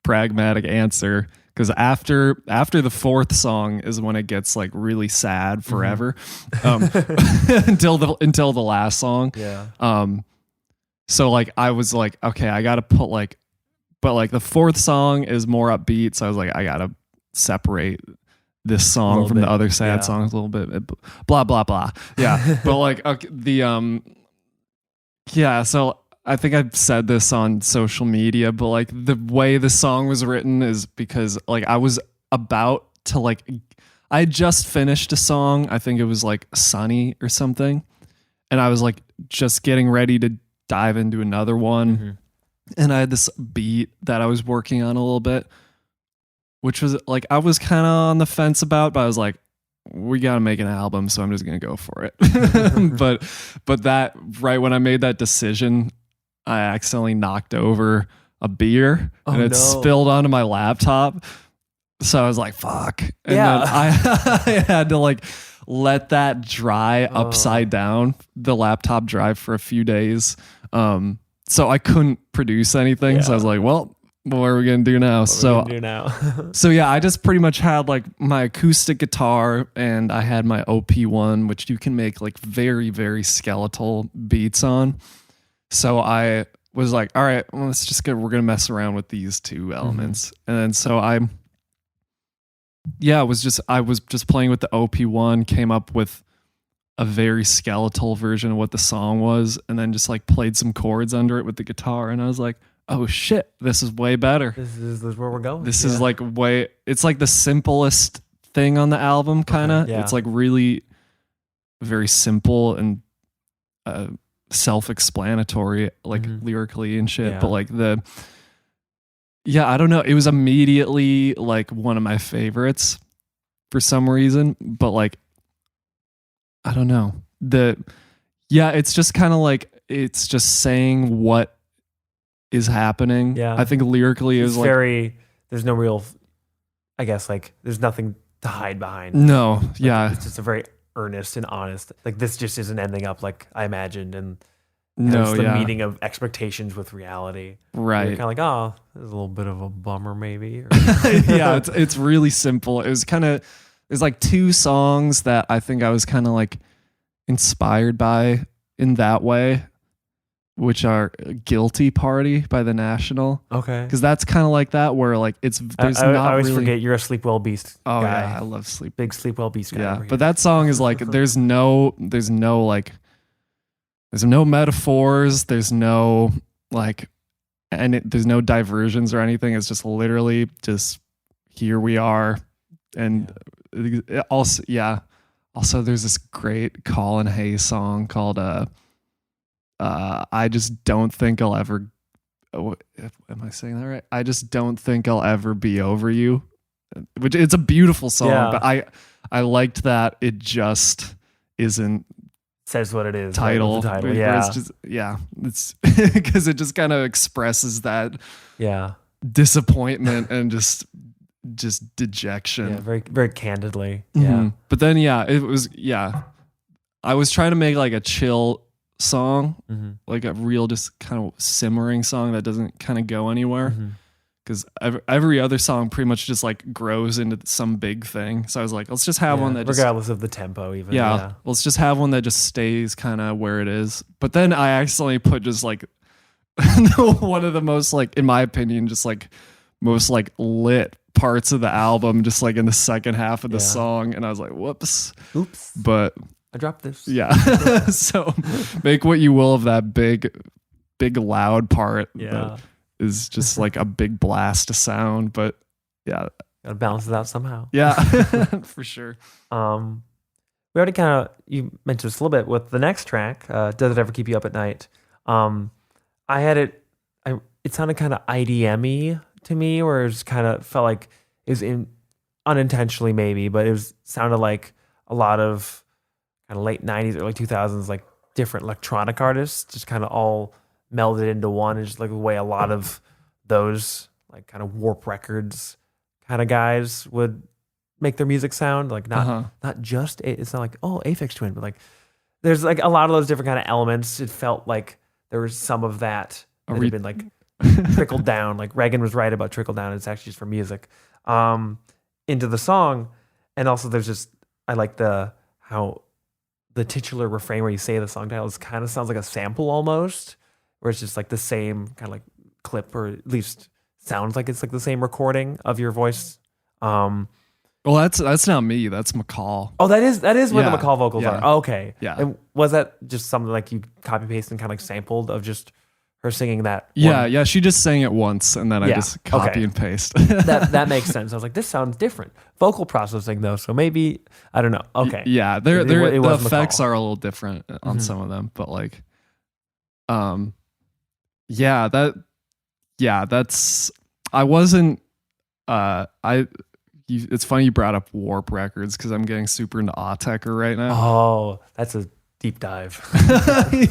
pragmatic answer. Because after the fourth song is when it gets like really sad forever, until the last song. Yeah. So like I was like, okay, I gotta put like, but like the fourth song is more upbeat, so I was like, I gotta separate this song from the other sad songs a little bit. Blah blah blah. Yeah, but like so. I think I've said this on social media, but like the way the song was written is because like I was about to like, I just finished a song. I think it was like Sunny or something. And I was like just getting ready to dive into another one. And I had this beat that I was working on a little bit, which was like, I was kind of on the fence about, but I was like, we got to make an album. So I'm just going to go for it. but that right when I made that decision, I accidentally knocked over a beer and it spilled onto my laptop. So I was like, fuck. And then I had to like let that dry upside down, the laptop dry for a few days. So I couldn't produce anything. So I was like, well, what are we going to do now? So yeah, I just pretty much had like my acoustic guitar and I had my OP1, which you can make like very, very skeletal beats on. So I was like, all right, well, we're going to mess around with these two elements. And then so I was just playing with the OP1, came up with a very skeletal version of what the song was, and then just like played some chords under it with the guitar. And I was like, oh shit, this is way better. This is where we're going. This is like it's like the simplest thing on the album, kind of. It's like really very simple and self-explanatory, like lyrically and shit. But like I don't know. It was immediately like one of my favorites for some reason. But like, I don't know. It's just kind of like, it's just saying what is happening. Yeah. I think lyrically is like there's no real, I guess, like there's nothing to hide behind. No. Like, it's just a very earnest and honest, like this just isn't ending up like I imagined, and it's the meeting of expectations with reality. Right. You're kind of like, oh, this is a little bit of a bummer maybe. Yeah, it's really simple. It was kind of there's like two songs that I think I was kind of like inspired by in that way, which are Guilty Party by The National. Okay. Because that's kind of like that where like I always forget you're a Sleep Well Beast guy. guy. I love Sleep. Big Sleep Well Beast guy. Yeah, but that song is like there's no metaphors, there's no like there's no diversions or anything. It's just literally just here we are. And also there's this great Colin Hay song called I just don't think I'll ever am I saying that right? I just don't think I'll ever be over you, which it's a beautiful song, but I liked that it just isn't says what it is. Title. Right, the title. Yeah. It's just, it's because it just kind of expresses that disappointment and just dejection. Yeah, very, very candidly. Yeah. Mm-hmm. But then, it was, I was trying to make like a chill song, like a real just kind of simmering song that doesn't kind of go anywhere. Because every other song pretty much just like grows into some big thing. So I was like, let's just have one that regardless of the tempo even. Let's just have one that just stays kind of where it is. But then I accidentally put just like one of the most like, in my opinion, just like most like lit parts of the album, just like in the second half of the song. And I was like, whoops. Oops. But I dropped this. Yeah. So make what you will of that big loud part. Yeah. Is just like a big blast of sound, but gotta balance it out somehow. Yeah. For sure. We already kind of, you mentioned this a little bit with the next track, Does It Ever Keep You Up at Night? I had it sounded kind of IDM-y to me, where it just kind of felt like it was unintentionally maybe, but it sounded like a lot of kind of late 90s, early 2000s, like different electronic artists just kind of all melded into one, and just like the way a lot of those like kind of Warp Records kind of guys would make their music sound, like not just it's not like Aphex Twin, but like there's like a lot of those different kind of elements. It felt like there was some of that had been like trickled down. Like Reagan was right about trickle down. It's actually just for music into the song. And also there's just, I like how the titular refrain where you say the song title kind of sounds like a sample almost, where it's just like the same kind of like clip, or at least sounds like it's like the same recording of your voice. Well, that's not me. That's McCall. Oh, that is where the McCall vocals are. Oh, okay. Yeah. And was that just something like you copy pasted and kind of like sampled of just her singing that? Yeah. She just sang it once, and then I just copy and paste. that makes sense. I was like, this sounds different. Vocal processing though, so maybe I don't know. Okay. Yeah, the effects are a little different on some of them, but like, that's I wasn't it's funny you brought up Warp Records, because I'm getting super into Autechre right now. Oh, that's a deep dive.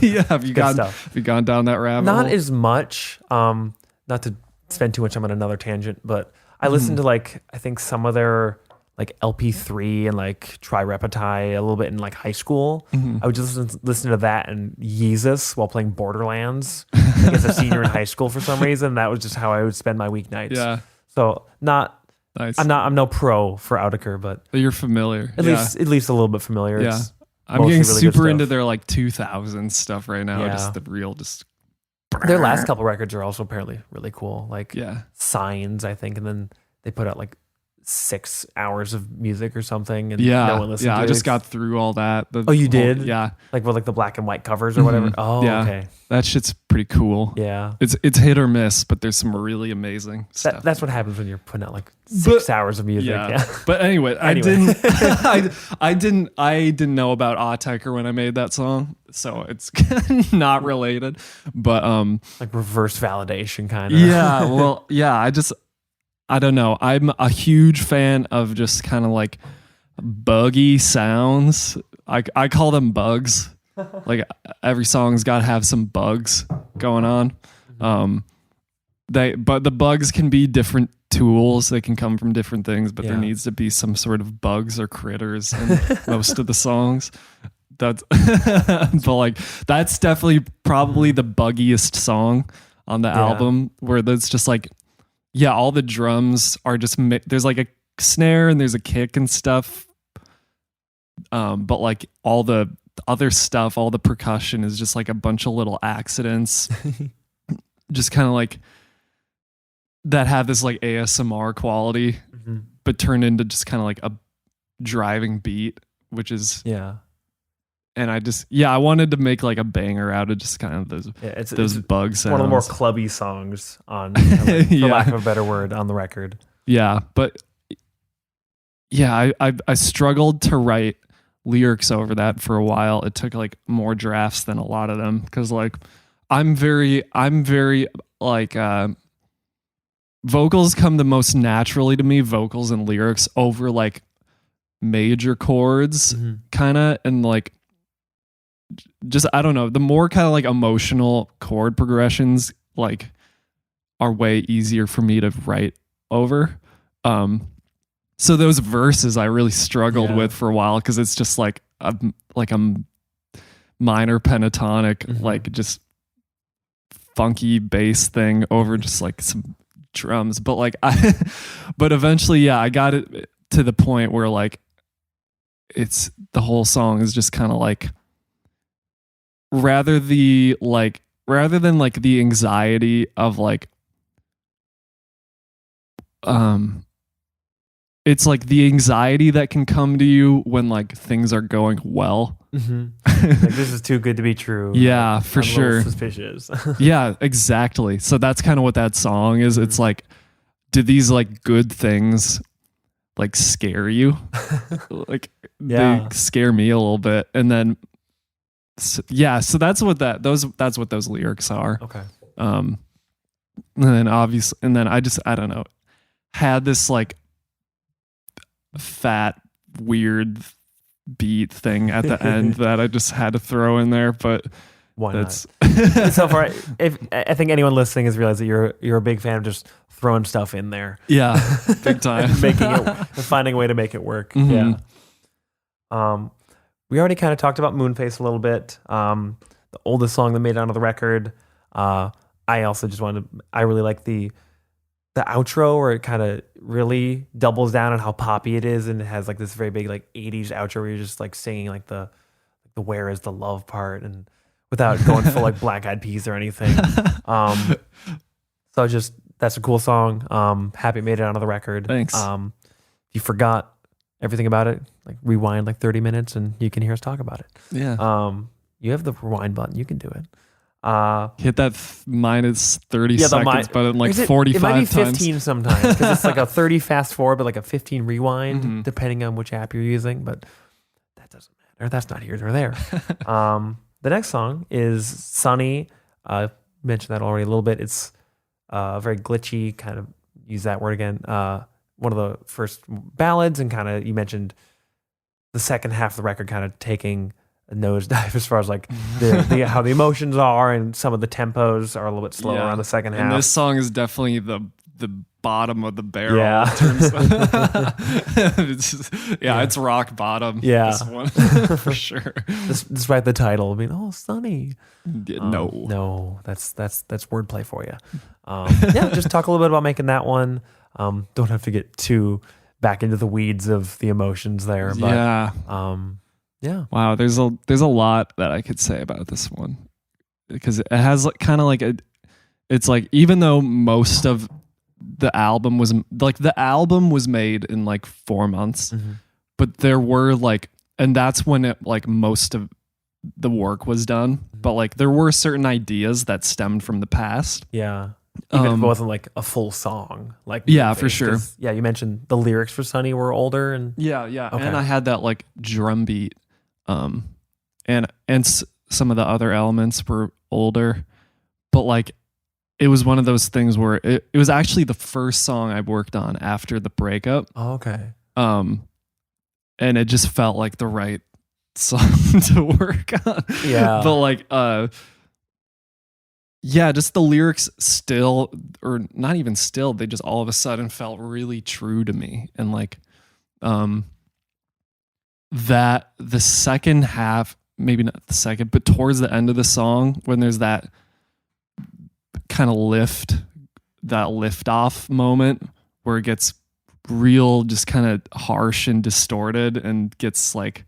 Yeah, have you gone down that rabbit hole? Not as much. Not to spend too much time on another tangent, but I listened to like I think some of their like LP3 and like Tri-Repeti a little bit in like high school. I would just listen to that and Yeezus while playing Borderlands like as a senior in high school for some reason. That was just how I would spend my weeknights. Yeah. So not nice. I'm no pro for Autechre, but you're familiar. At least a little bit familiar. Yeah. It's I'm getting really super into their like 2000s stuff right now. Yeah. Just the real their last couple records are also apparently really cool. Like Signs, I think, and then they put out like 6 hours of music or something, and no one listened to it. I just got through all that. You did? Yeah. Like with like the black and white covers or whatever. Oh, yeah. Okay. That shit's pretty cool. Yeah. It's hit or miss, but there's some really amazing stuff. That's what happens when you're putting out like 6 hours of music. Yeah. But anyway, I didn't know about Autechre when I made that song, so it's not related. But like reverse validation kind of. Yeah. Well, yeah. I don't know. I'm a huge fan of just kind of like buggy sounds. I call them bugs. Like every song's got to have some bugs going on. But the bugs can be different tools. They can come from different things, but there needs to be some sort of bugs or critters in most of the songs. But like that's definitely probably the buggiest song on the album, where that's just like, all the drums are just there's like snare and there's a kick and stuff. But like all the other stuff, all the percussion is just like a bunch of little accidents, just kind of like that have this like ASMR quality, but turned into just kind of like a driving beat, which is And I wanted to make like a banger out of just kind of those bug sounds. One of the more clubby songs on, for lack of a better word, on the record. Yeah, but I struggled to write lyrics over that for a while. It took like more drafts than a lot of them because like I'm very like vocals come the most naturally to me, vocals and lyrics over like major chords kind of, and like just I don't know, the more kind of like emotional chord progressions like are way easier for me to write over. So those verses I really struggled with for a while because it's just like a minor pentatonic, like just funky bass thing over just like some drums. But like but eventually, I got it to the point where like it's the whole song is just kind of like rather than like the anxiety of like it's like the anxiety that can come to you when like things are going well. Like, this is too good to be true. Yeah, for sure. Suspicious. Yeah, exactly. So that's kind of what that song is. It's like, do these like good things like scare you? Like they scare me a little bit, and then so that's what that's what those lyrics are. Okay. And then obviously, and then I don't know, had this like fat weird beat thing at the end that I just had to throw in there, but why not? So far, if I think anyone listening has realized that you're a big fan of just throwing stuff in there. Yeah, big time. Finding a way to make it work. Yeah. We already kind of talked about Moonface a little bit. The oldest song that made it onto the record. I also just I really like the outro where it kind of really doubles down on how poppy it is, and it has like this very big like 80s outro where you're just like singing like the where is the love part, and without going full like Black Eyed Peas or anything. So just that's a cool song. Happy it made it onto the record. Thanks. If you forgot everything about it, like rewind like 30 minutes and you can hear us talk about it. Yeah. You have the rewind button, you can do it. Hit that minus 30 seconds button like 45 times. It might be 15 sometimes because it's like a 30 fast forward but like a 15 rewind depending on which app you're using, but that doesn't matter. That's not here nor there. The next song is Sunny. Mentioned that already a little bit. It's very glitchy, kind of use that word again. One of the first ballads, and kind of you mentioned the second half of the record kind of taking a nosedive as far as like the how the emotions are, and some of the tempos are a little bit slower on the second half. And this song is definitely the bottom of the barrel. Yeah. In terms of, it's rock bottom. Yeah, this one for sure. Despite the title, I mean, Sunny. No, that's wordplay for you. Just talk a little bit about making that one. Don't have to get too back into the weeds of the emotions there, but wow, there's a lot that I could say about this one because it has like kind of like it's like, even though most of the album was made in like 4 months, but there were like, and that's when it like most of the work was done, but like there were certain ideas that stemmed from the past. Yeah. Even if it wasn't like a full song, like for sure. Yeah, you mentioned the lyrics for Sunny were older, and okay. And I had that like drum beat, and some of the other elements were older, but like it was one of those things where it was actually the first song I worked on after the breakup. Oh, okay. And it just felt like the right song to work on. Yeah, but like just the lyrics still, or not even still, they just all of a sudden felt really true to me. And like, that the second half, maybe not the second, but towards the end of the song, when there's that kind of lift off moment where it gets real just kind of harsh and distorted and gets like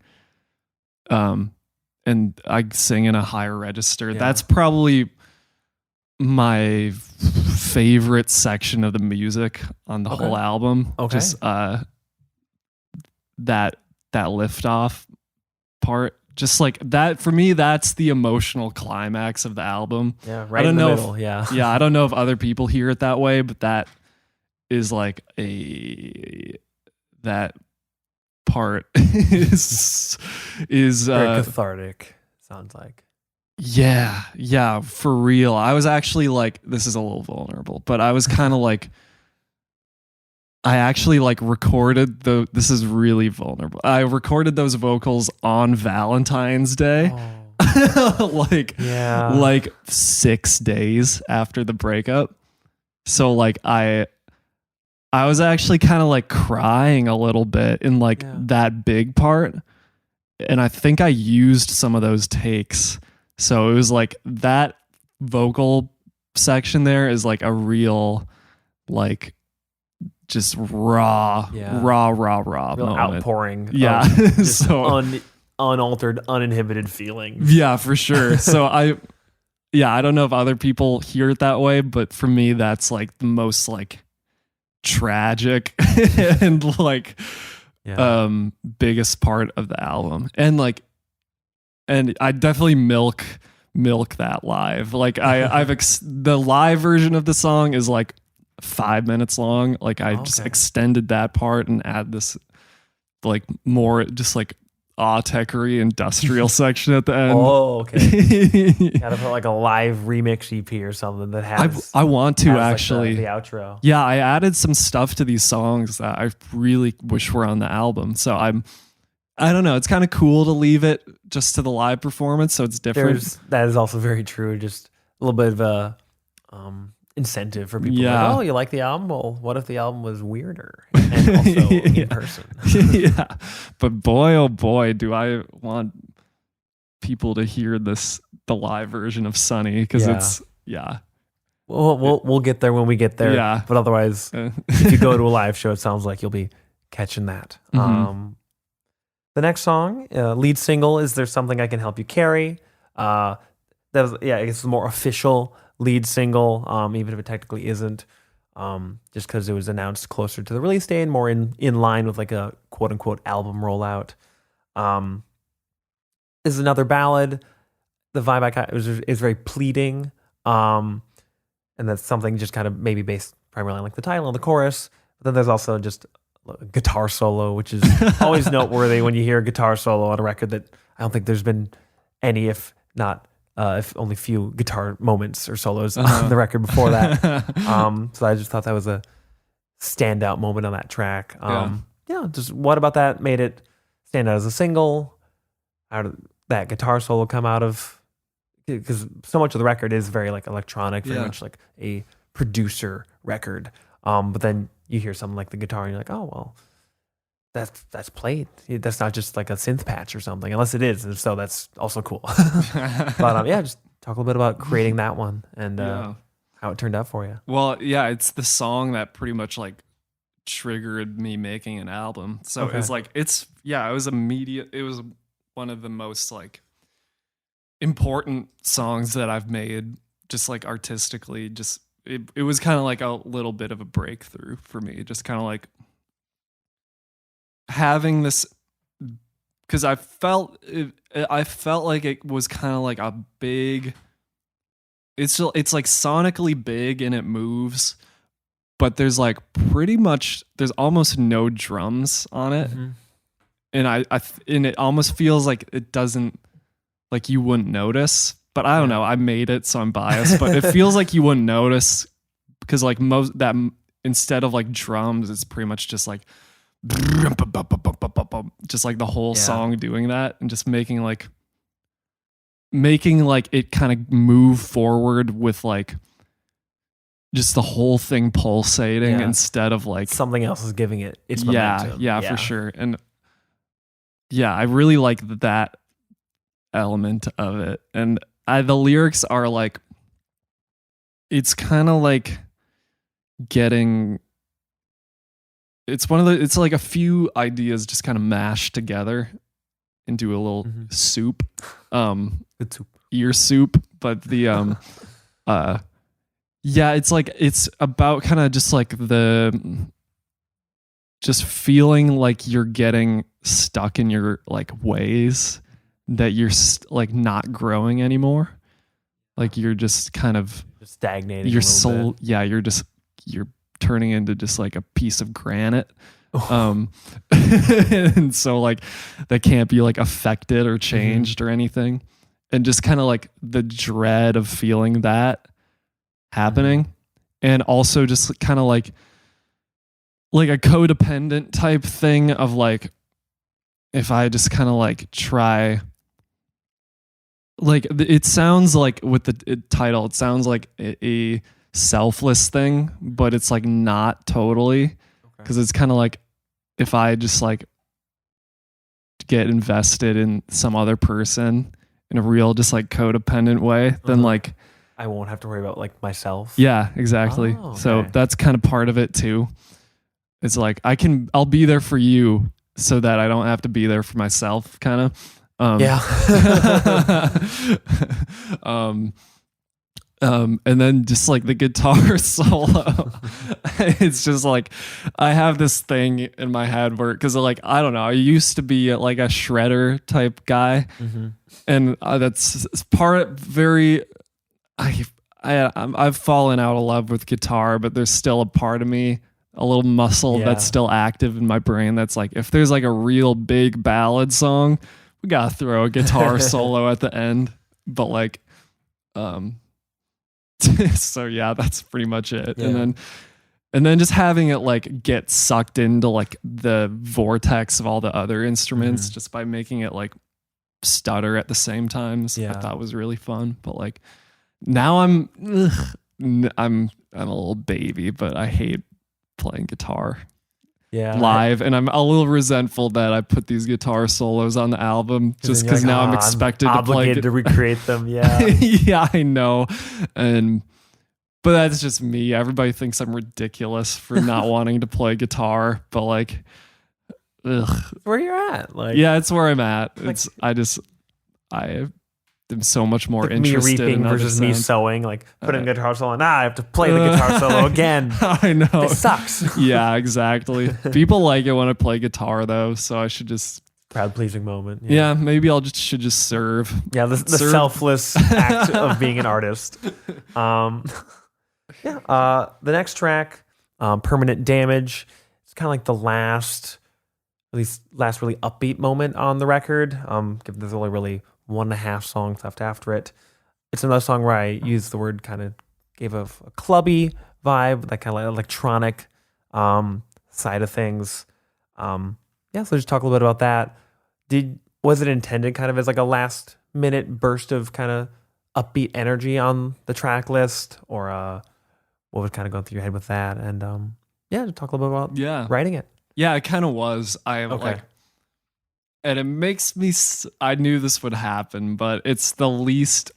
and I sing in a higher register. Yeah. That's probably my favorite section of the music on the whole album. Okay. Just that lift off part. Just like that, for me, that's the emotional climax of the album. Yeah, right in the middle. Yeah. I don't know if other people hear it that way, but that is like that part is very cathartic, sounds like. Yeah, for real. I was actually like, this is a little vulnerable, but I was kind of like, I actually like recorded this is really vulnerable. I recorded those vocals on Valentine's Day. Like 6 days after the breakup. So like I was actually kind of like crying a little bit in like that big part. And I think I used some of those takes. So it was like that vocal section there is like a real like just raw real moment. Outpouring. Yeah. So unaltered, uninhibited feelings. Yeah, for sure. So I don't know if other people hear it that way, but for me, that's like the most like tragic and like biggest part of the album. And like, and I definitely milk that live. Like the live version of the song is like 5 minutes long. Like I just extended that part and add this like more just like awe-techery industrial section at the end. Oh, okay. Gotta put like a live remix EP or something that has. I want to actually like the outro. Yeah, I added some stuff to these songs that I really wish were on the album. So I don't know. It's kind of cool to leave it just to the live performance, so it's different. That is also very true. Just a little bit of a incentive for people. Yeah. Like, oh, you like the album? Well, what if the album was weirder and also in person? Yeah, but boy, oh boy, do I want people to hear the live version of Sunny, because it's We'll get there when we get there. Yeah. But otherwise, if you go to a live show, it sounds like you'll be catching that. Mm-hmm. The next song, lead single, is There's Something I Can Help You Carry. It's the more official lead single, even if it technically isn't, just because it was announced closer to the release date and more in line with like a quote unquote album rollout. This is another ballad. The vibe is very pleading, and that's something just kind of maybe based primarily on like the title and the chorus. But then there's also just a guitar solo, which is always noteworthy when you hear a guitar solo on a record that I don't think there's been any, if only few guitar moments or solos on the record before that. So I just thought that was a standout moment on that track. Just what about that made it stand out as a single? How did that guitar solo come out of? Because so much of the record is very like electronic, very much like a producer record. But then you hear something like the guitar and you're like, oh, well, that's played. That's not just like a synth patch or something, unless it is. And so that's also cool. But just talk a little bit about creating that one and how it turned out for you. Well, yeah, it's the song that pretty much like triggered me making an album. So it's like, it was immediate. It was one of the most like important songs that I've made, just like artistically. Just it was kind of like a little bit of a breakthrough for me. Just kind of like having this, because I felt like it was kind of like a big. It's like sonically big and it moves, but there's like there's almost no drums on it, and and it almost feels like it doesn't, like you wouldn't notice. But I don't know. I made it, so I'm biased. But it feels like you wouldn't notice because like instead of like drums, it's pretty much just like just like the whole song doing that and just making like it kind of move forward with like just the whole thing pulsating instead of like something else is giving it its momentum. Yeah, for sure. And I really like that element of it. And the lyrics are like, it's kind of like getting it's one of the, it's like a few ideas just kind of mashed together into a little soup. Good soup. Ear soup. But the yeah, it's like, it's about kind of just like just feeling like you're getting stuck in your like ways, that you're like not growing anymore. Like you're just kind of Just stagnating. your a little soul. bit. Yeah, you're turning into just like a piece of granite. And so like that can't be like affected or changed or anything. And just kind of like the dread of feeling that happening. And also just kind of like a codependent type thing of like, if I just kind of like try, like it sounds like with the title, it sounds like a selfless thing, but it's like not totally, because it's kind of like, if I just like get invested in some other person in a real just like codependent way, then like I won't have to worry about like myself. yeah, exactly. Oh, okay. So that's kind of part of it too. It's like I'll be there for you so that I don't have to be there for myself, kind of. Yeah. And then just like the guitar solo, it's just like I have this thing in my head where, because like I don't know, I used to be like a shredder type guy, and that's part very. I've fallen out of love with guitar, but there's still a part of me, a little muscle that's still active in my brain. That's like, if there's like a real big ballad song, we gotta throw a guitar solo at the end. But like, so yeah, that's pretty much it. Yeah. And then just having it like get sucked into like the vortex of all the other instruments just by making it like stutter at the same times. I thought was really fun. But like now I'm a little baby, but I hate playing guitar live, and I'm a little resentful that I put these guitar solos on the album just because now I'm expected to play to recreate them. Yeah. Yeah, I know. But that's just me. Everybody thinks I'm ridiculous for not wanting to play guitar, but like, ugh. Where you're at, like, yeah, it's where I'm at. Like, I am so much more like interested me reaping in versus me sounds. sewing. Like putting a guitar solo on. I have to play the guitar solo again. I know. This sucks. Yeah, exactly. People like it when I play guitar though, so I should just Crowd pleasing moment. Yeah, maybe should just serve. Yeah, the selfless act of being an artist. The next track, Permanent Damage. It's kind of like the last really upbeat moment on the record. Given there's only really 1.5 songs left after it. It's another song where I used the word, kind of gave a clubby vibe, that kind of like electronic side of things. So just talk a little bit about that. Was it intended kind of as like a last minute burst of kind of upbeat energy on the track list, or what was kind of going through your head with that? And just talk a little bit about writing it. Yeah, it kind of was. Like, and it makes me. I knew this would happen, but it's the least.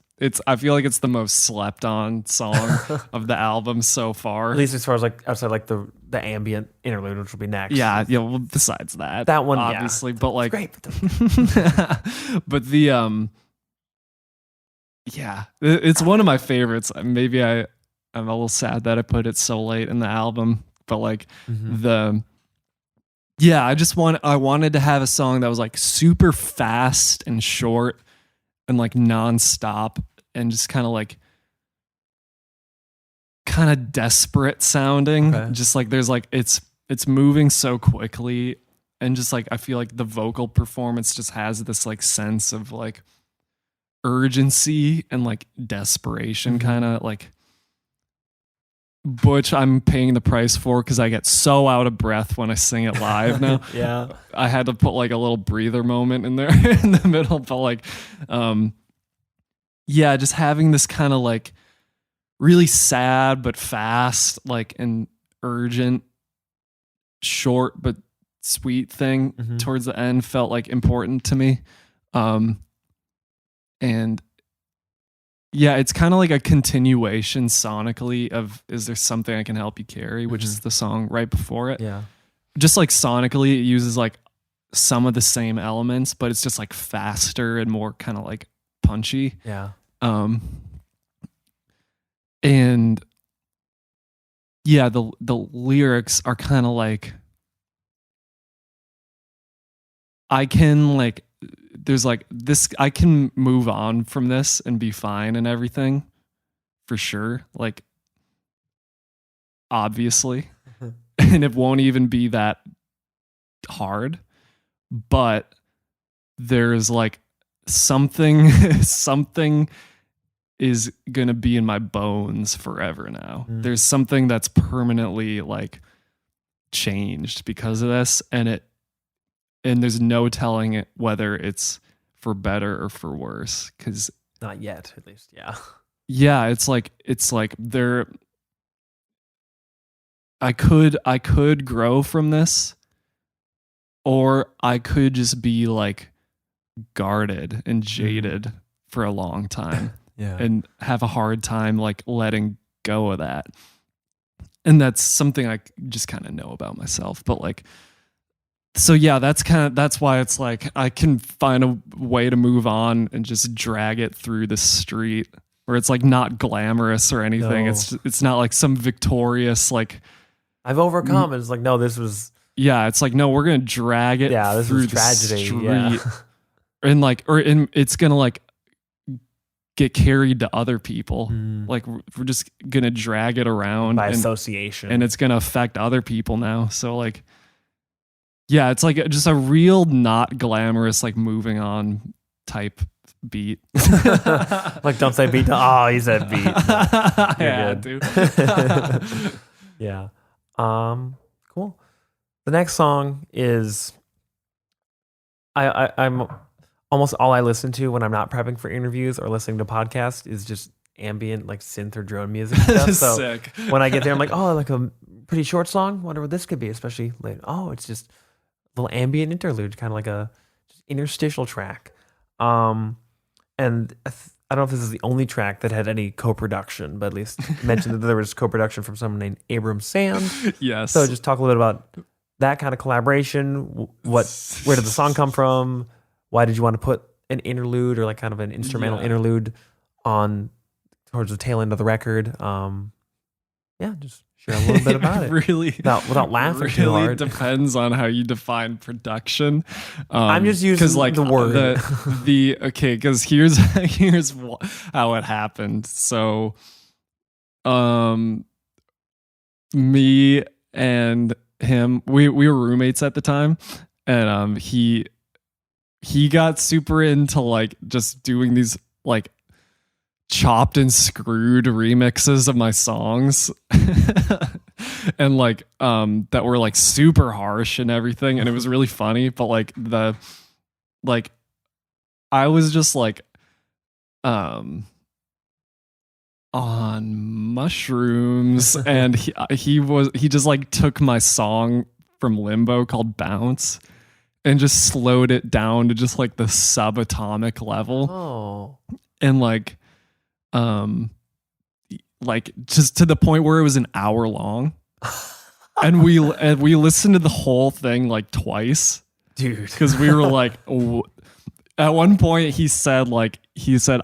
I feel like it's the most slept on song of the album so far. At least as far as like outside like the ambient interlude, which will be next. Yeah. Well, besides that one, obviously, but like, great. But the it's one of my favorites. Maybe I'm a little sad that I put it so late in the album, but like I wanted to have a song that was like super fast and short and like nonstop and just kind of desperate sounding. Okay. Just like there's like it's moving so quickly, and just like I feel like the vocal performance just has this like sense of like urgency and like desperation, kind of like, which I'm paying the price for because I get so out of breath when I sing it live now. Yeah, I had to put like a little breather moment in there in the middle, but like just having this kind of like really sad but fast, like, and urgent, short but sweet thing towards the end felt like important to me. And yeah, it's kind of like a continuation sonically of Is There Something I Can Help You Carry, which is the song right before it. Yeah. just like sonically it uses like some of the same elements, but it's just like faster and more kind of like punchy. Yeah. And yeah, the lyrics are kind of like, I can like, there's like this, I can move on from this and be fine and everything for sure. Like, obviously, and it won't even be that hard, but there's like something is gonna be in my bones forever now. There's something that's permanently like changed because of this, and there's no telling it whether it's for better or for worse, because not yet, at least. Yeah, it's like there, I could grow from this, or I could just be like guarded and jaded for a long time. And have a hard time like letting go of that. And that's something I just kind of know about myself. But like, so yeah, that's why it's like I can find a way to move on and just drag it through the street, where it's like not glamorous or anything. No. It's not like some victorious like I've overcome. It's like, no, this was. Yeah, it's like, no, we're gonna drag it This through was the tragedy. street, Yeah. and like, it's gonna like get carried to other people. Like we're just gonna drag it around By association, and it's gonna affect other people now. So like, yeah, it's like just a real not glamorous like moving on type beat. Like, don't say beat. Oh, he said beat. Yeah, dude. Yeah. Cool. The next song is I'm almost all I listen to when I'm not prepping for interviews or listening to podcasts is just ambient like synth or drone music stuff. So Sick. when I get there, I'm like, oh, like a pretty short song. Wonder what this could be, especially late. Oh, it's just a little ambient interlude, kind of like a just interstitial track. And I don't know if this is the only track that had any co-production, but at least mentioned that there was co-production from someone named Abram Sand. Yes. So just talk a little bit about that kind of collaboration. Where did the song come from? Why did you want to put an interlude or like kind of an instrumental interlude on towards the tail end of the record? Just share a little bit about it. Really, without laughing too hard. Depends on how you define production. I'm just using like the word. Okay, because here's how it happened. So, me and him, we were roommates at the time, and he got super into like just doing these like chopped and screwed remixes of my songs and like that were like super harsh and everything, and it was really funny, but like I was just like on mushrooms and he just like took my song from Limbo called Bounce and just slowed it down to just like the subatomic level. And like just to the point where it was an hour long. and we listened to the whole thing like twice, dude, because we were like at one point he said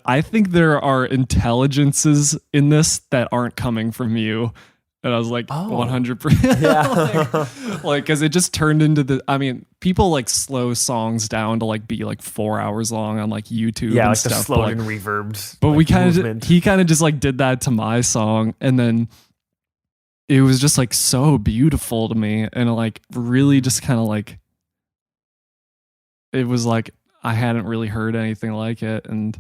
I think there are intelligences in this that aren't coming from you. And I was like, 100%. Yeah. like, because it just turned into people like slow songs down to like be like 4 hours long on like YouTube. Yeah, and like stuff, the slowed and reverbed. But like, he kind of just like did that to my song. And then it was just like so beautiful to me. And like really just kind of like, it was like, I hadn't really heard anything like it. And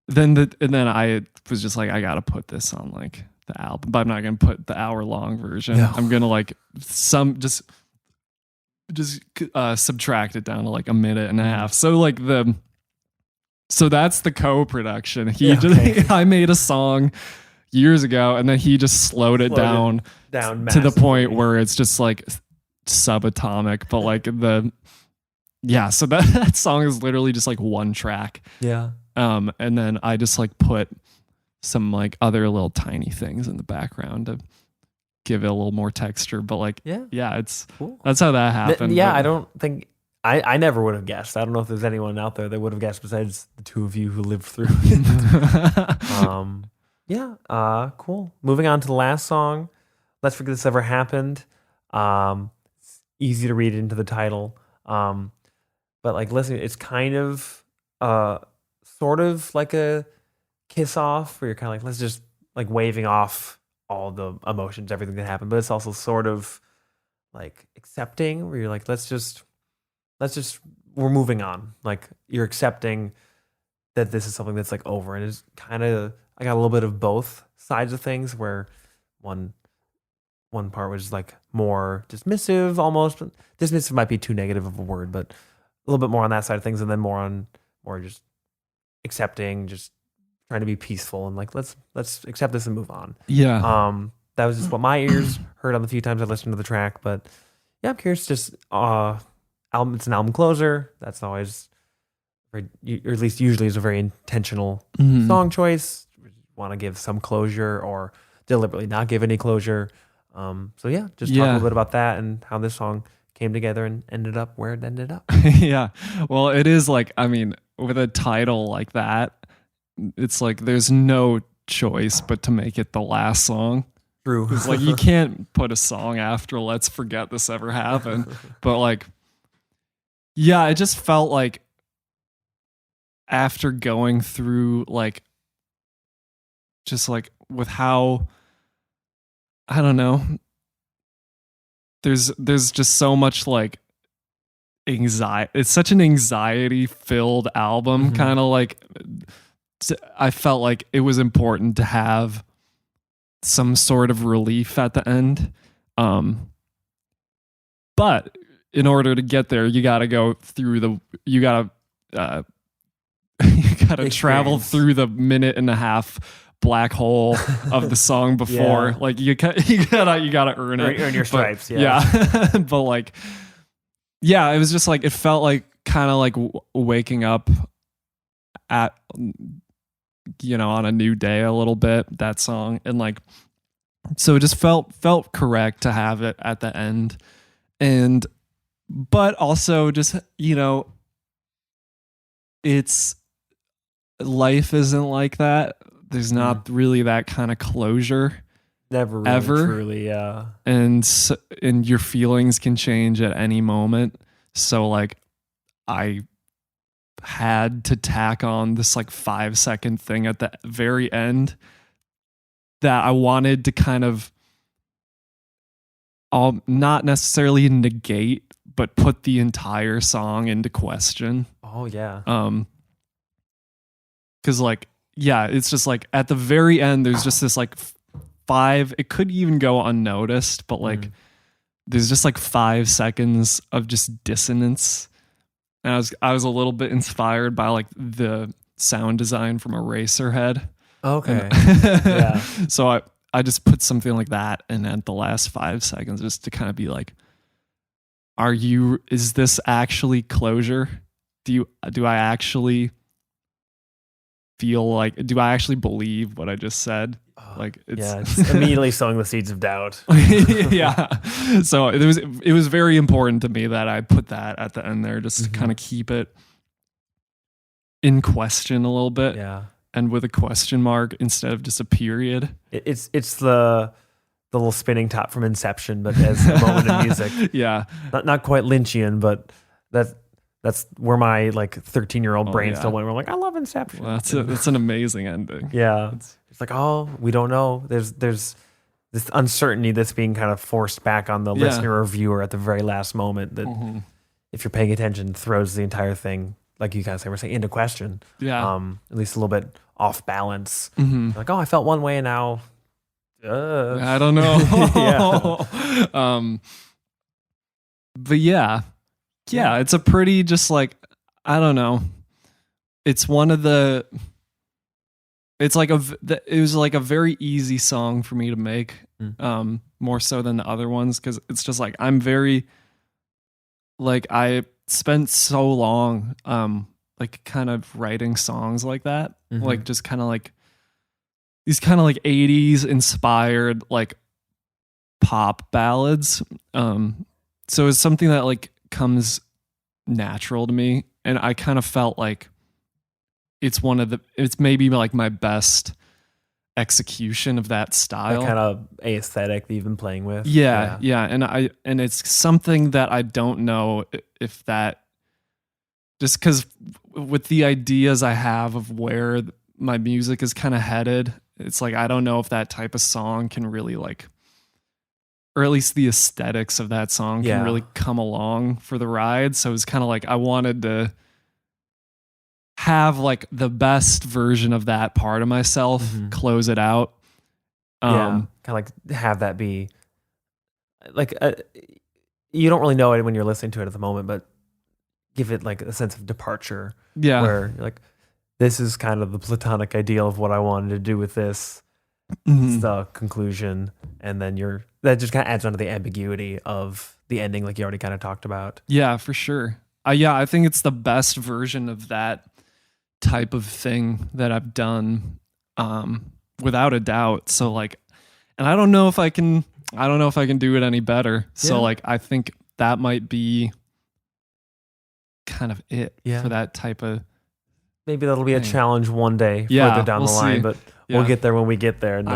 then I was just like, I got to put this on like the album, but I'm not going to put the hour-long version. Yeah. I'm going to like just subtract it down to like a minute and a half. So like so that's the co-production. I made a song years ago, and then he just slowed it down to the point where it's just like subatomic. But like so that song is literally just like one track. Yeah. And then I just like put some like other little tiny things in the background to give it a little more texture. But like, yeah, it's cool. That's how that happened. Yeah, I don't think I never would have guessed. I don't know if there's anyone out there that would have guessed besides the two of you who lived through it. Cool. Moving on to the last song, Let's Forget This Ever Happened. It's easy to read into the title. But like, listen, it's kind of sort of like a kiss off where you're kind of like, let's just like waving off all the emotions, everything that happened. But it's also sort of like accepting where you're like, let's just we're moving on. Like you're accepting that this is something that's like over, and it's kind of, I got a little bit of both sides of things where one part was like more dismissive almost, but dismissive might be too negative of a word, but a little bit more on that side of things, and then more just accepting, just trying to be peaceful and like let's accept this and move on. Yeah. That was just what my ears heard on the few times I listened to the track, but yeah, I'm curious. Just it's an album closer. That's always, or at least usually, is a very intentional song choice. You want to give some closure or deliberately not give any closure. So yeah, just talk a little bit about that and how this song came together and ended up where it ended up. Yeah. Well, it is like, I mean, with a title like that, it's like there's no choice but to make it the last song. True. It's like you can't put a song after Let's Forget This Ever Happened. But like, yeah, it just felt like after going through like, just like with how, I don't know, there's just so much like anxiety. It's such an anxiety filled album, kind of like, I felt like it was important to have some sort of relief at the end. But in order to get there, you got to go through you got to travel through the minute and a half black hole of the song before. Like you gotta earn it. Earn your stripes. But like, yeah, it was just like, it felt like kind of like waking up at, on a new day a little bit, that song. And like, so it just felt correct to have it at the end. And, but also just, it's, life isn't like that. There's not really that kind of closure. Never really, ever. Truly, yeah. And your feelings can change at any moment. So like, I had to tack on this like 5-second thing at the very end that I wanted to kind of not necessarily negate, but put the entire song into question. Oh yeah. Cause like, yeah, it's just like at the very end, there's just this like 5, it could even go unnoticed, but like there's just like 5 seconds of just dissonance. And I was a little bit inspired by like the sound design from Eraserhead. Okay. Yeah. So I just put something like that in at the last 5 seconds just to kind of be like, is this actually closure? Do I actually feel like, do I actually believe what I just said? Like it's immediately sowing the seeds of doubt. Yeah. So it was very important to me that I put that at the end there just to kind of keep it in question a little bit. Yeah. And with a question mark instead of just a period. It's the little spinning top from Inception, but as a moment in music. Yeah. Not quite Lynchian, but that's where my like 13-year-old brain still went. We're like, I love Inception. Well, that's an amazing ending. Yeah. It's like, oh, we don't know. There's this uncertainty that's being kind of forced back on the listener or viewer at the very last moment that if you're paying attention, throws the entire thing, like you guys were saying, into question. Yeah. At least a little bit off balance. Like, oh, I felt one way and now I don't know. But yeah, it's a pretty just like, I don't know. It's one of the, it's like it was like a very easy song for me to make, more so than the other ones. Cause it's just like, I'm very, like I spent so long, like kind of writing songs like that, like just kind of like these kind of like 80s inspired, like pop ballads. So it's something that like comes natural to me, and I kind of felt like it's maybe like my best execution of that style. The kind of aesthetic that you've been playing with. Yeah. And it's something that I don't know if that, just because with the ideas I have of where my music is kind of headed, it's like I don't know if that type of song can really like, or at least the aesthetics of that song can really come along for the ride. So it's kind of like I wanted to have like the best version of that part of myself, close it out. Kind of like have that be like you don't really know it when you're listening to it at the moment, but give it like a sense of departure. Yeah, where you're like, this is kind of the platonic ideal of what I wanted to do with this. It's the conclusion, and then that just kind of adds on to the ambiguity of the ending, like you already kind of talked about. Yeah, for sure. I think it's the best version of that type of thing that I've done, without a doubt. So like, and I don't know if I can do it any better. So like, I think that might be kind of it for that type of. Maybe that'll be a challenge one day further down the line, but we'll get there when we get there. No.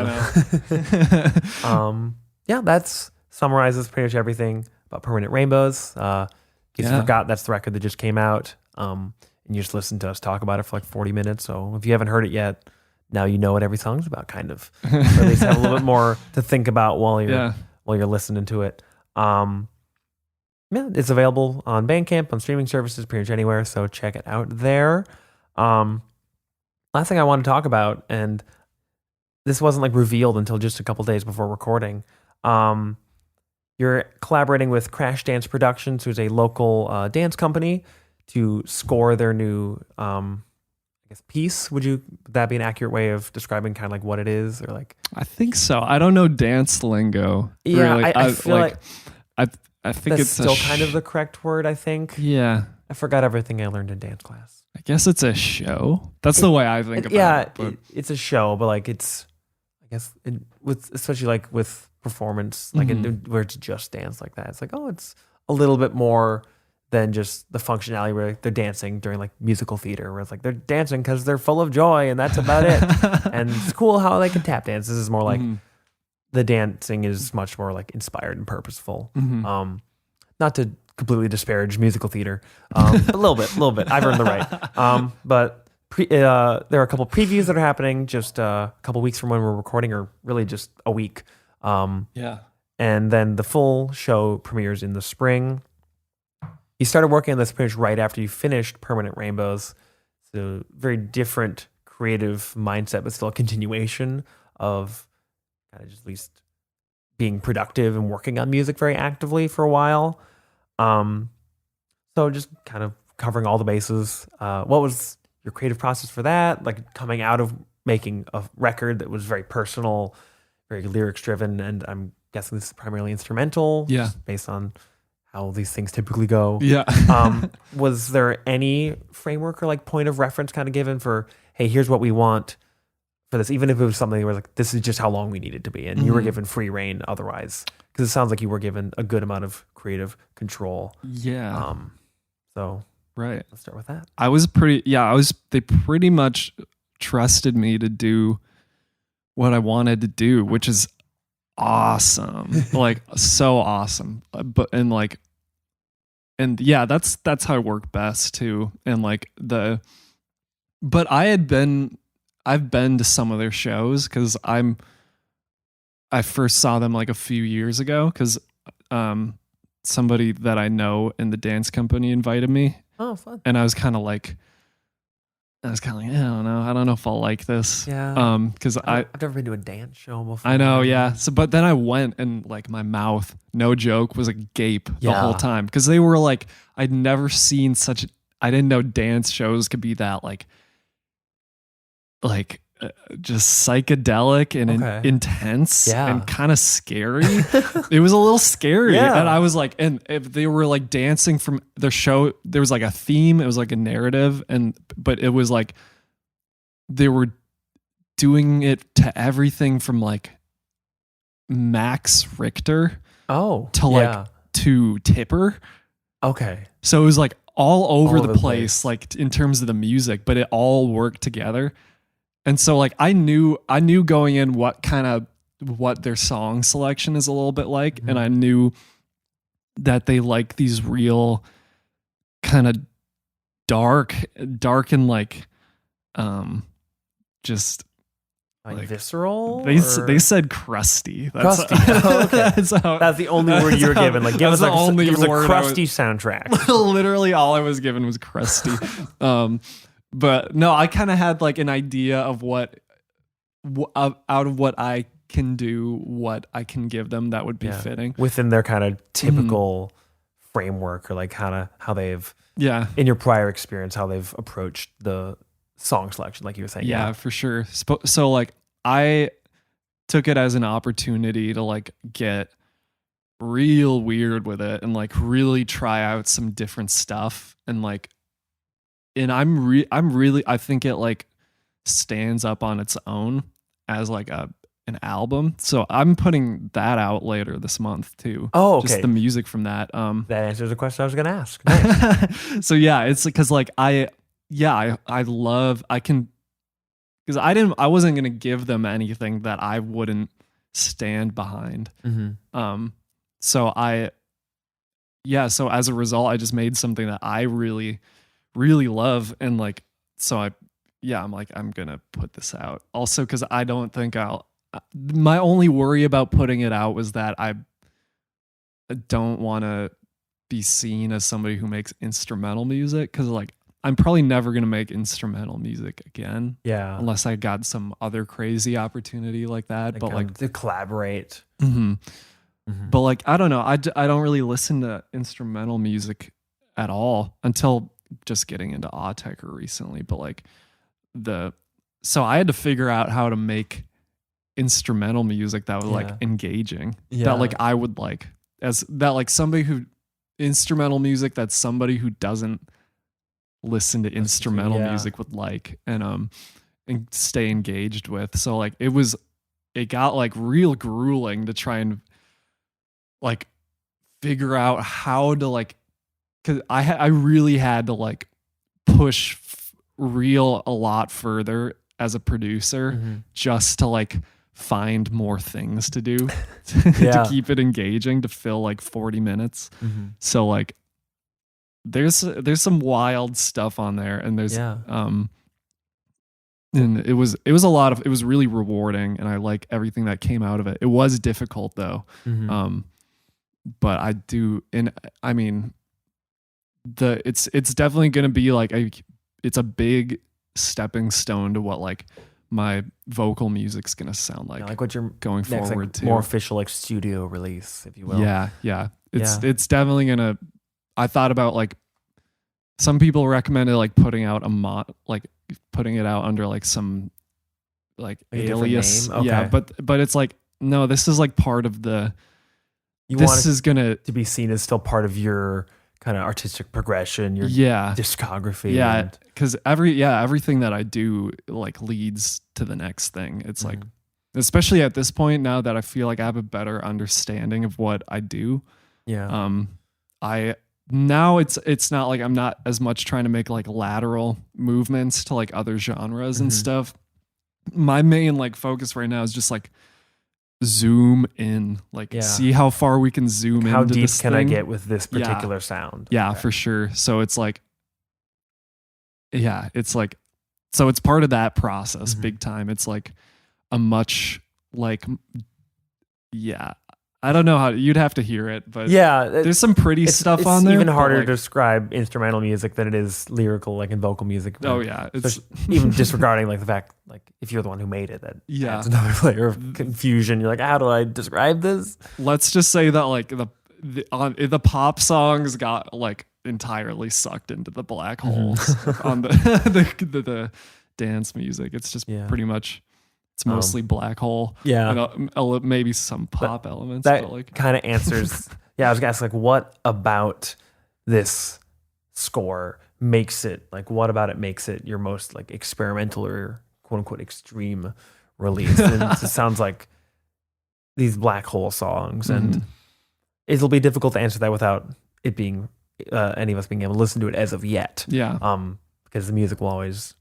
I know. That's summarizes pretty much everything about Permanent Rainbows. In case you forgot, that's the record that just came out. And you just listened to us talk about it for like 40 minutes. So if you haven't heard it yet, now you know what every song's about, kind of. Or at least have a little bit more to think about while you're listening to it. It's available on Bandcamp, on streaming services, pretty much anywhere. So check it out there. Last thing I want to talk about, and this wasn't like revealed until just a couple days before recording. You're collaborating with Crash Dance Productions, who's a local dance company, to score their new piece. Would that be an accurate way of describing kind of like what it is, or like? I think so. I don't know dance lingo. Yeah, really. I feel like I think it's still kind of the correct word. I think. Yeah. I forgot everything I learned in dance class. I guess it's a show. That's the way I think about it. Yeah, it's a show, but like it's, I guess, especially like with performance, like where it's just dance like that. It's like, oh, it's a little bit more than just the functionality where they're dancing during like musical theater, where it's like they're dancing because they're full of joy and that's about it. And it's cool how they can tap dance. This is more like the dancing is much more like inspired and purposeful. Not to completely disparage musical theater, but a little bit. I've earned the right. But there are a couple previews that are happening just a couple weeks from when we're recording, or really just a week. And then the full show premieres in the spring. You started working on this pretty much right after you finished Permanent Rainbows. So very different creative mindset, but still a continuation of kind of just at least being productive and working on music very actively for a while. So just kind of covering all the bases. What was your creative process for that? Like coming out of making a record that was very personal, very lyrics driven, and I'm guessing this is primarily instrumental. Yeah. Based on how these things typically go. Yeah. Was there any framework or like point of reference kind of given for, hey, here's what we want for this, even if it was something where like, this is just how long we need it to be, and you were given free reign otherwise? Because it sounds like you were given a good amount of creative control. Yeah. So right. Let's start with that. They pretty much trusted me to do what I wanted to do, which is awesome. Like so awesome. That's how I work best too. And like but I've been to some of their shows because I first saw them like a few years ago because somebody that I know in the dance company invited me. Oh, fun. And I was kind of like, I don't know. I don't know if I'll like this. Yeah. Because I've never been to a dance show before. I know, yeah. So, but then I went and like my mouth, no joke, was agape the whole time because they were like, I'd never seen such. I didn't know dance shows could be that like just psychedelic and intense and kind of scary. It was a little scary. And I was like, and if they were like dancing from their show, there was like a theme, it was like a narrative, but it was like they were doing it to everything from like Max Richter Oh, to yeah. to Tipper. Okay. So it was like all over over the the place, place. like in terms of the music, but it all worked together. And so like I knew going in what their song selection is a little bit like, and I knew that they like these real kind of dark and like just Like visceral? they said crusty. That's Crusty. Oh, okay. that's the only word you were given. Like, give us the only give us a word crusty soundtrack. Literally all I was given was crusty. But no, I kind of had like an idea of what out of what I can do, what I can give them that would be fitting within their kind of typical framework, or like kind of how they've, in your prior experience, how they've approached the song selection, like you were saying. Yeah, for sure. So like I took it as an opportunity to like get real weird with it and like really try out some different stuff, and like, and I'm really, I think it like stands up on its own as like an album. So I'm putting that out later this month too. Oh, okay. Just the music from that. That answers the question I was going to ask. Nice. So yeah, it's because like I can, because I wasn't going to give them anything that I wouldn't stand behind. So so as a result, I just made something that I really, really love. And like, so I'm like, I'm going to put this out also, because I don't think my only worry about putting it out was that I don't want to be seen as somebody who makes instrumental music, because like I'm probably never going to make instrumental music again. Yeah. Unless I got some other crazy opportunity like that. But like to collaborate. But like, I don't know. I don't really listen to instrumental music at all until just getting into Autechre recently. But like so I had to figure out how to make instrumental music that was like engaging, that like I would like, as that like somebody who instrumental music that somebody who doesn't listen to instrumental music would like, and stay engaged with. So like it got like real grueling to try and like figure out how to like, because I really had to like push a lot further as a producer just to like find more things to do to keep it engaging, to fill like 40 minutes. So like there's some wild stuff on there, and there's and it was really rewarding, and I like everything that came out of it. It was difficult though. But I do, and I mean, it's definitely going to be like it's a big stepping stone to what like my vocal music's going to sound like what you're going next, forward like, to. more official like studio release, if you will. Yeah. It's definitely going to, I thought about like, some people recommended like putting out putting it out under like some like alias. Okay. Yeah, but it's like, no, this is like part of the, to be seen as still part of your kind of artistic progression, your discography. Yeah, because everything that I do like leads to the next thing. It's like, especially at this point now that I feel like I have a better understanding of what I do. Yeah. Now it's not like I'm not as much trying to make like lateral movements to like other genres and stuff. My main like focus right now is just like zoom in, like see how far we can zoom in. How deep this can thing. I get with this particular sound? Yeah, for sure. So it's like, so it's part of that process big time. It's like a much like, I don't know how you'd have to hear it, but there's some pretty stuff on there. It's even harder to describe instrumental music than it is lyrical, like in vocal music. Oh yeah, it's even disregarding like the fact, like if you're the one who made it, that adds another layer of confusion. You're like, how do I describe this? Let's just say that like the pop songs got like entirely sucked into the black holes on the dance music. It's just pretty much. It's mostly black hole. Yeah. And maybe some pop elements. That but like kind of answers. I was going to ask, like, what about this score makes it, like, what about it makes it your most, like, experimental or quote unquote extreme release? And it sounds like these black hole songs, and it'll be difficult to answer that without it being any of us being able to listen to it as of yet. Yeah. Because the music will always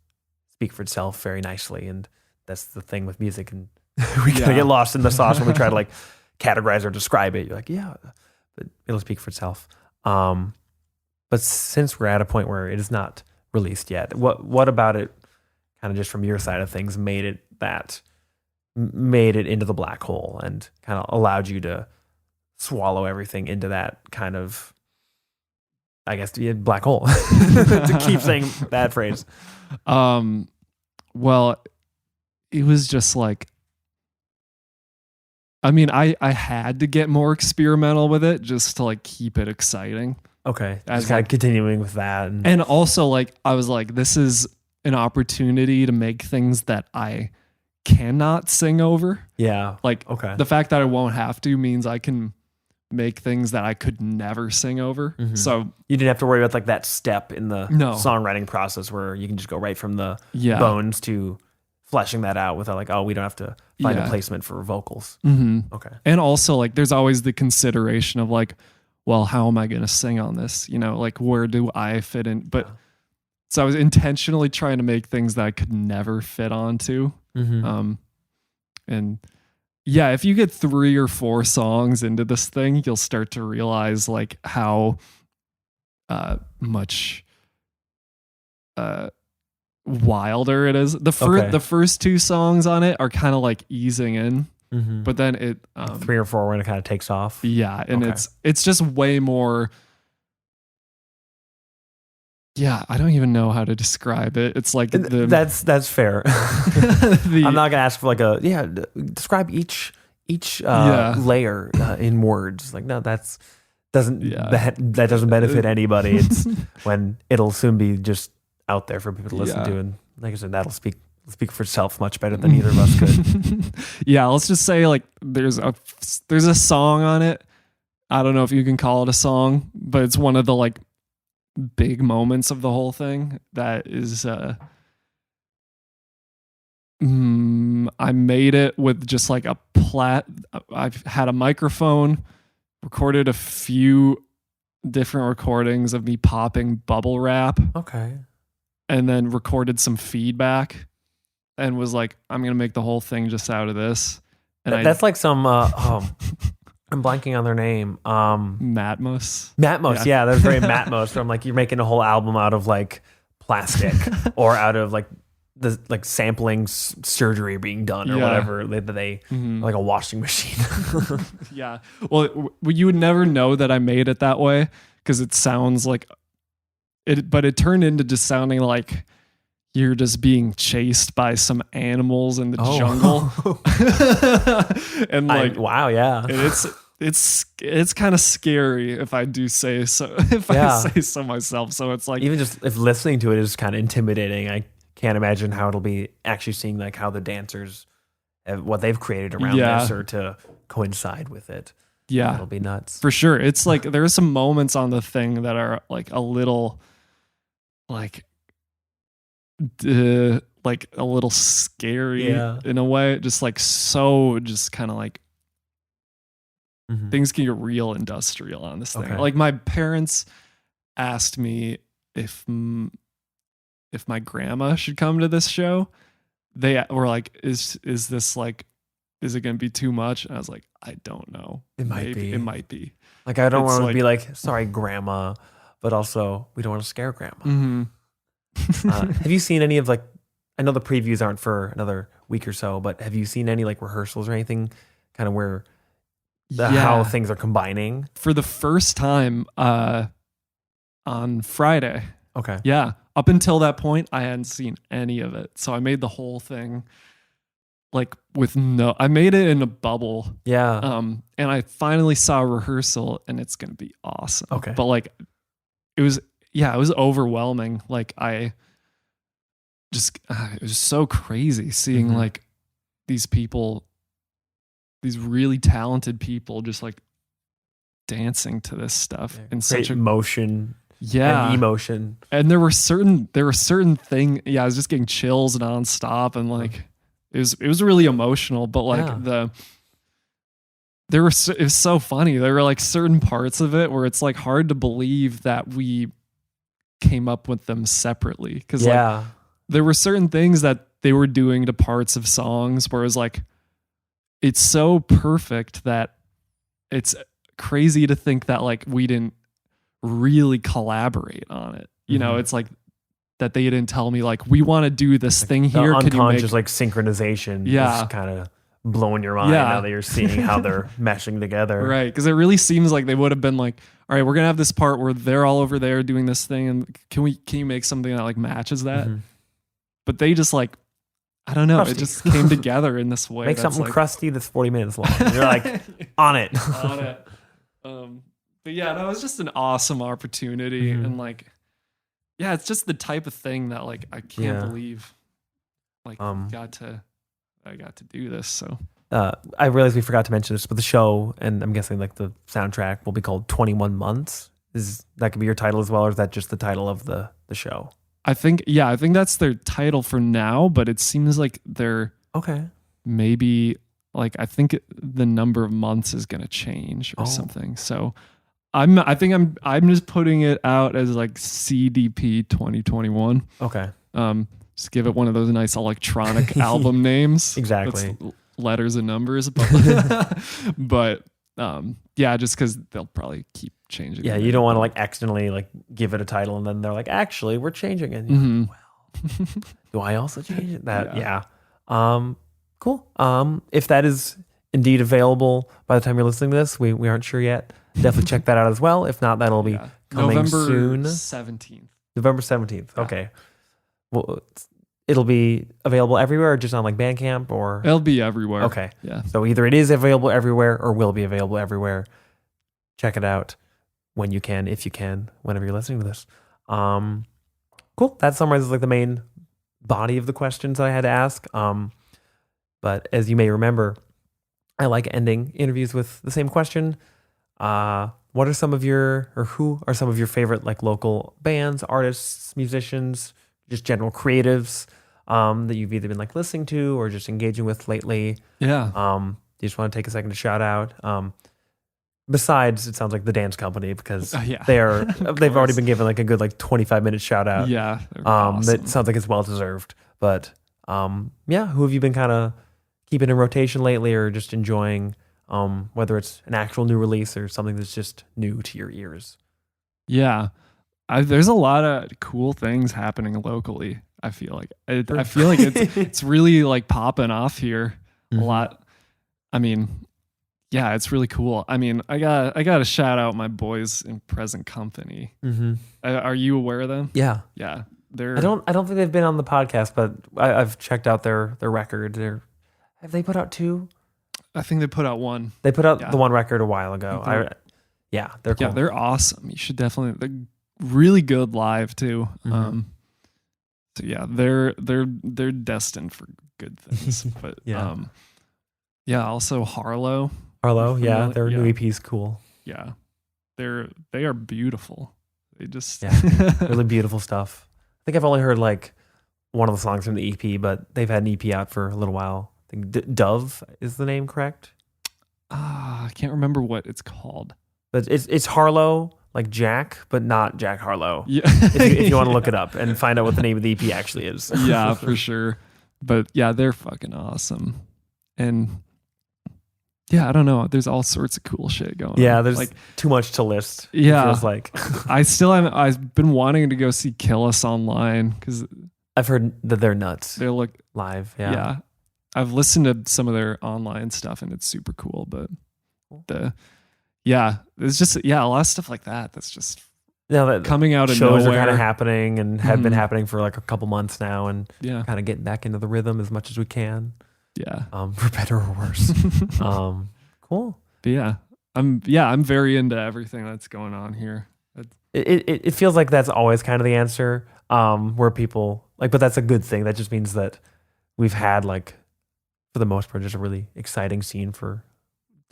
speak for itself very nicely, and that's the thing with music. And we kind of get lost in the sauce when we try to like categorize or describe it. You're like, yeah, but it'll speak for itself. But since we're at a point where it is not released yet, what about it, kind of just from your side of things, made it into the black hole and kind of allowed you to swallow everything into that kind of, I guess, black hole, to keep saying that phrase? Well, it was just like, I mean, I had to get more experimental with it just to like keep it exciting. Okay. Just kind of continuing with that. And also like, I was like, this is an opportunity to make things that I cannot sing over. Yeah. Like, okay. The fact that I won't have to means I can make things that I could never sing over. So you didn't have to worry about like that step in the songwriting process where you can just go right from the bones to fleshing that out without like, oh, we don't have to find a placement for vocals. Okay. And also like, there's always the consideration of like, well, how am I going to sing on this? You know, like where do I fit in? But so I was intentionally trying to make things that I could never fit onto. And yeah, if you get 3 or 4 songs into this thing, you'll start to realize like how much wilder it is. The first 2 songs on it are kind of like easing in, but then it 3 or 4 when it kind of takes off. Yeah, and it's just way more. Yeah, I don't even know how to describe it. It's like that's fair. I'm not gonna ask for like describe each layer in words. Like no, that doesn't benefit anybody. It's when it'll soon be just out there for people to listen to, and like I said, that'll speak for itself much better than either of us could. Yeah, let's just say like there's a song on it. I don't know if you can call it a song, but it's one of the like big moments of the whole thing that is I made it with just like I've had a microphone, recorded a few different recordings of me popping bubble wrap, and then recorded some feedback and was like, I'm gonna make the whole thing just out of this. And that's like some I'm blanking on their name. Matmos. Yeah, that's very Matmos. From like you're making a whole album out of like plastic or out of like the like sampling surgery being done or whatever. They like a washing machine. Yeah. Well, you would never know that I made it that way because it sounds like it, but it turned into just sounding like you're just being chased by some animals in the jungle. And like, wow, yeah. And it's kind of scary if I do say so, I say so myself. So it's like, even just if listening to it is kind of intimidating, I can't imagine how it'll be actually seeing like how the dancers, what they've created around this or to coincide with it. Yeah. It'll be nuts. For sure. It's like, there are some moments on the thing that are like a little like a little scary in a way, just like so just kind of like things can get real industrial on this thing. Like my parents asked me if my grandma should come to this show. They were like, is this like, is it going to be too much? And I was like, I don't know. It might be. Like, I don't want to be like, sorry, grandma, but also we don't want to scare grandma. Have you seen any of like, I know the previews aren't for another week or so, but have you seen any like rehearsals or anything kind of where how things are combining? For the first time on Friday. Okay. Yeah. Up until that point, I hadn't seen any of it. So I made the whole thing like I made it in a bubble. Yeah. And I finally saw a rehearsal and it's going to be awesome. Okay. But like, it was overwhelming. Like it was so crazy seeing like these people, these really talented people just like dancing to this stuff in such a motion. And emotion. And there were certain things. Yeah, I was just getting chills nonstop, and like it was really emotional. But like it was so funny. There were like certain parts of it where it's like hard to believe that we came up with them separately. Cause like there were certain things that they were doing to parts of songs where it was like, it's so perfect that it's crazy to think that like we didn't really collaborate on it. You know, it's like that they didn't tell me like, we want to do this like thing here. Unconscious like synchronization. Yeah. Kind of blowing your mind now that you're seeing how they're meshing together. Right. Because it really seems like they would have been like, all right, we're going to have this part where they're all over there doing this thing. And can you make something that like matches that? But they just like, I don't know. Crusty. It just came together in this way. Make something like, crusty that's 40 minutes long. You're like, on it. On it. But yeah, that was just an awesome opportunity. And like, yeah, it's just the type of thing that like, I can't believe like I got to do this. So I realized we forgot to mention this, but the show, and I'm guessing like the soundtrack will be called 21 Months. Is that could be your title as well, or is that just the title of the show? I think that's their title for now, but it seems like they're maybe like, I think the number of months is going to change or something. So I'm just putting it out as like CDP 2021. Okay. Just give it one of those nice electronic album names. Exactly. That's letters and numbers, but yeah, just because they'll probably keep changing. Yeah, you don't want to like accidentally like give it a title and then they're like, actually, we're changing it. Well, do I also change it? Cool. If that is indeed available by the time you're listening to this, we aren't sure yet. Definitely check that out as well. If not, that'll be coming soon. November 17th. Yeah. Okay. Well, it'll be available everywhere or just on like Bandcamp or? It'll be everywhere. Okay. Yeah. So either it is available everywhere or will be available everywhere. Check it out when you can, if you can, whenever you're listening to this. Cool. That summarizes like the main body of the questions I had to ask. But as you may remember, I like ending interviews with the same question. What are some of your, or who are some of your favorite like local bands, artists, musicians, just general creatives that you've either been like listening to or just engaging with lately? Yeah. You just want to take a second to shout out. Besides, it sounds like the dance company because they've already been given like a good like 25-minute shout out. Yeah. Awesome. That sounds like it's well deserved. But who have you been kind of keeping in rotation lately or just enjoying? Whether it's an actual new release or something that's just new to your ears. Yeah. There's a lot of cool things happening locally. I feel like it's really like popping off here a lot. I mean, yeah, it's really cool. I mean, I got to shout out my boys in Present Company. Are you aware of them? Yeah. Yeah. I don't think they've been on the podcast, but I've checked out their record. Have they put out two? I think they put out one. They put out the one record a while ago. They're cool. Yeah, they're awesome. You should definitely. They're really good live too. So yeah, they're destined for good things. But also Harlow. Their new EP is cool. Yeah, they are beautiful. They just really beautiful stuff. I think I've only heard like one of the songs from the EP, but they've had an EP out for a little while. I think Dove is the name, correct? I can't remember what it's called. But it's Harlow, like Jack, but not Jack Harlow. Yeah. if you want to look it up and find out what the name of the EP actually is. Yeah, for sure. But yeah, they're fucking awesome. And yeah, I don't know. There's all sorts of cool shit going on. Yeah, there's like too much to list. Yeah. It feels like. I've been wanting to go see Kill Us online because I've heard that they're nuts. They're like live. Yeah. I've listened to some of their online stuff and it's super cool, but there's just a lot of stuff like that that's just coming out of nowhere. Shows are kind of happening and have been happening for like a couple months now, and kind of getting back into the rhythm as much as we can. Yeah. For better or worse. Cool. But I'm very into everything that's going on here. It feels like that's always kind of the answer. Where people like, but that's a good thing. That just means that we've had like, for the most part, just a really exciting scene for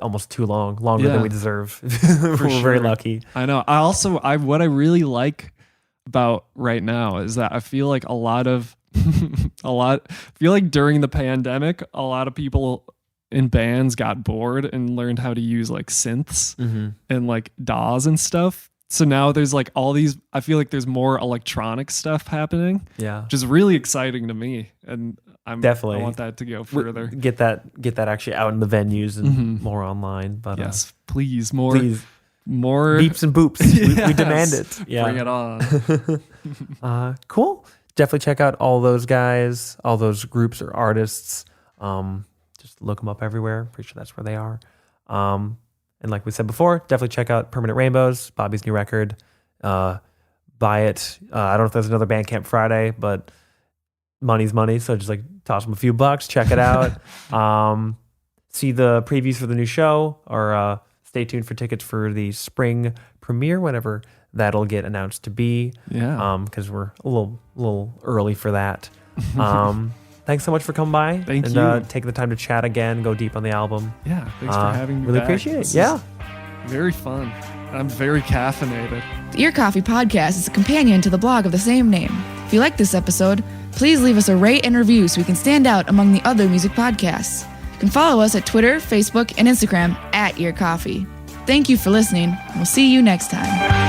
almost too long, longer than we deserve. We're very lucky. I know. What I really like about right now is that I feel like I feel like during the pandemic, a lot of people in bands got bored and learned how to use like synths and like DAWs and stuff. So now there's like all these, I feel like there's more electronic stuff happening. Yeah. Which is really exciting to me. And I want that to go further. Get that actually out in the venues and more online. But yes, please, more beeps and boops. We demand it. Yeah. Bring it on. Cool. Definitely check out all those guys, all those groups or artists. Just look them up everywhere. Pretty sure that's where they are. And like we said before, definitely check out Permanent Rainbows, Bobby's new record. Buy it. I don't know if there's another Bandcamp Friday, but money's money. So just like toss them a few bucks, check it out. See the previews for the new show, or stay tuned for tickets for the spring premiere, whenever that'll get announced to be. Yeah. Because we're a little early for that. Thanks so much for coming by. Thank you. Taking the time to chat again, go deep on the album. Yeah, thanks for having me Really back. appreciate it. This Yeah. is very fun. I'm very caffeinated. The Ear Coffee Podcast is a companion to the blog of the same name. If you like this episode, please leave us a rate and review so we can stand out among the other music podcasts. You can follow us at Twitter, Facebook, and Instagram @Ear Coffee. Thank you for listening, and we'll see you next time.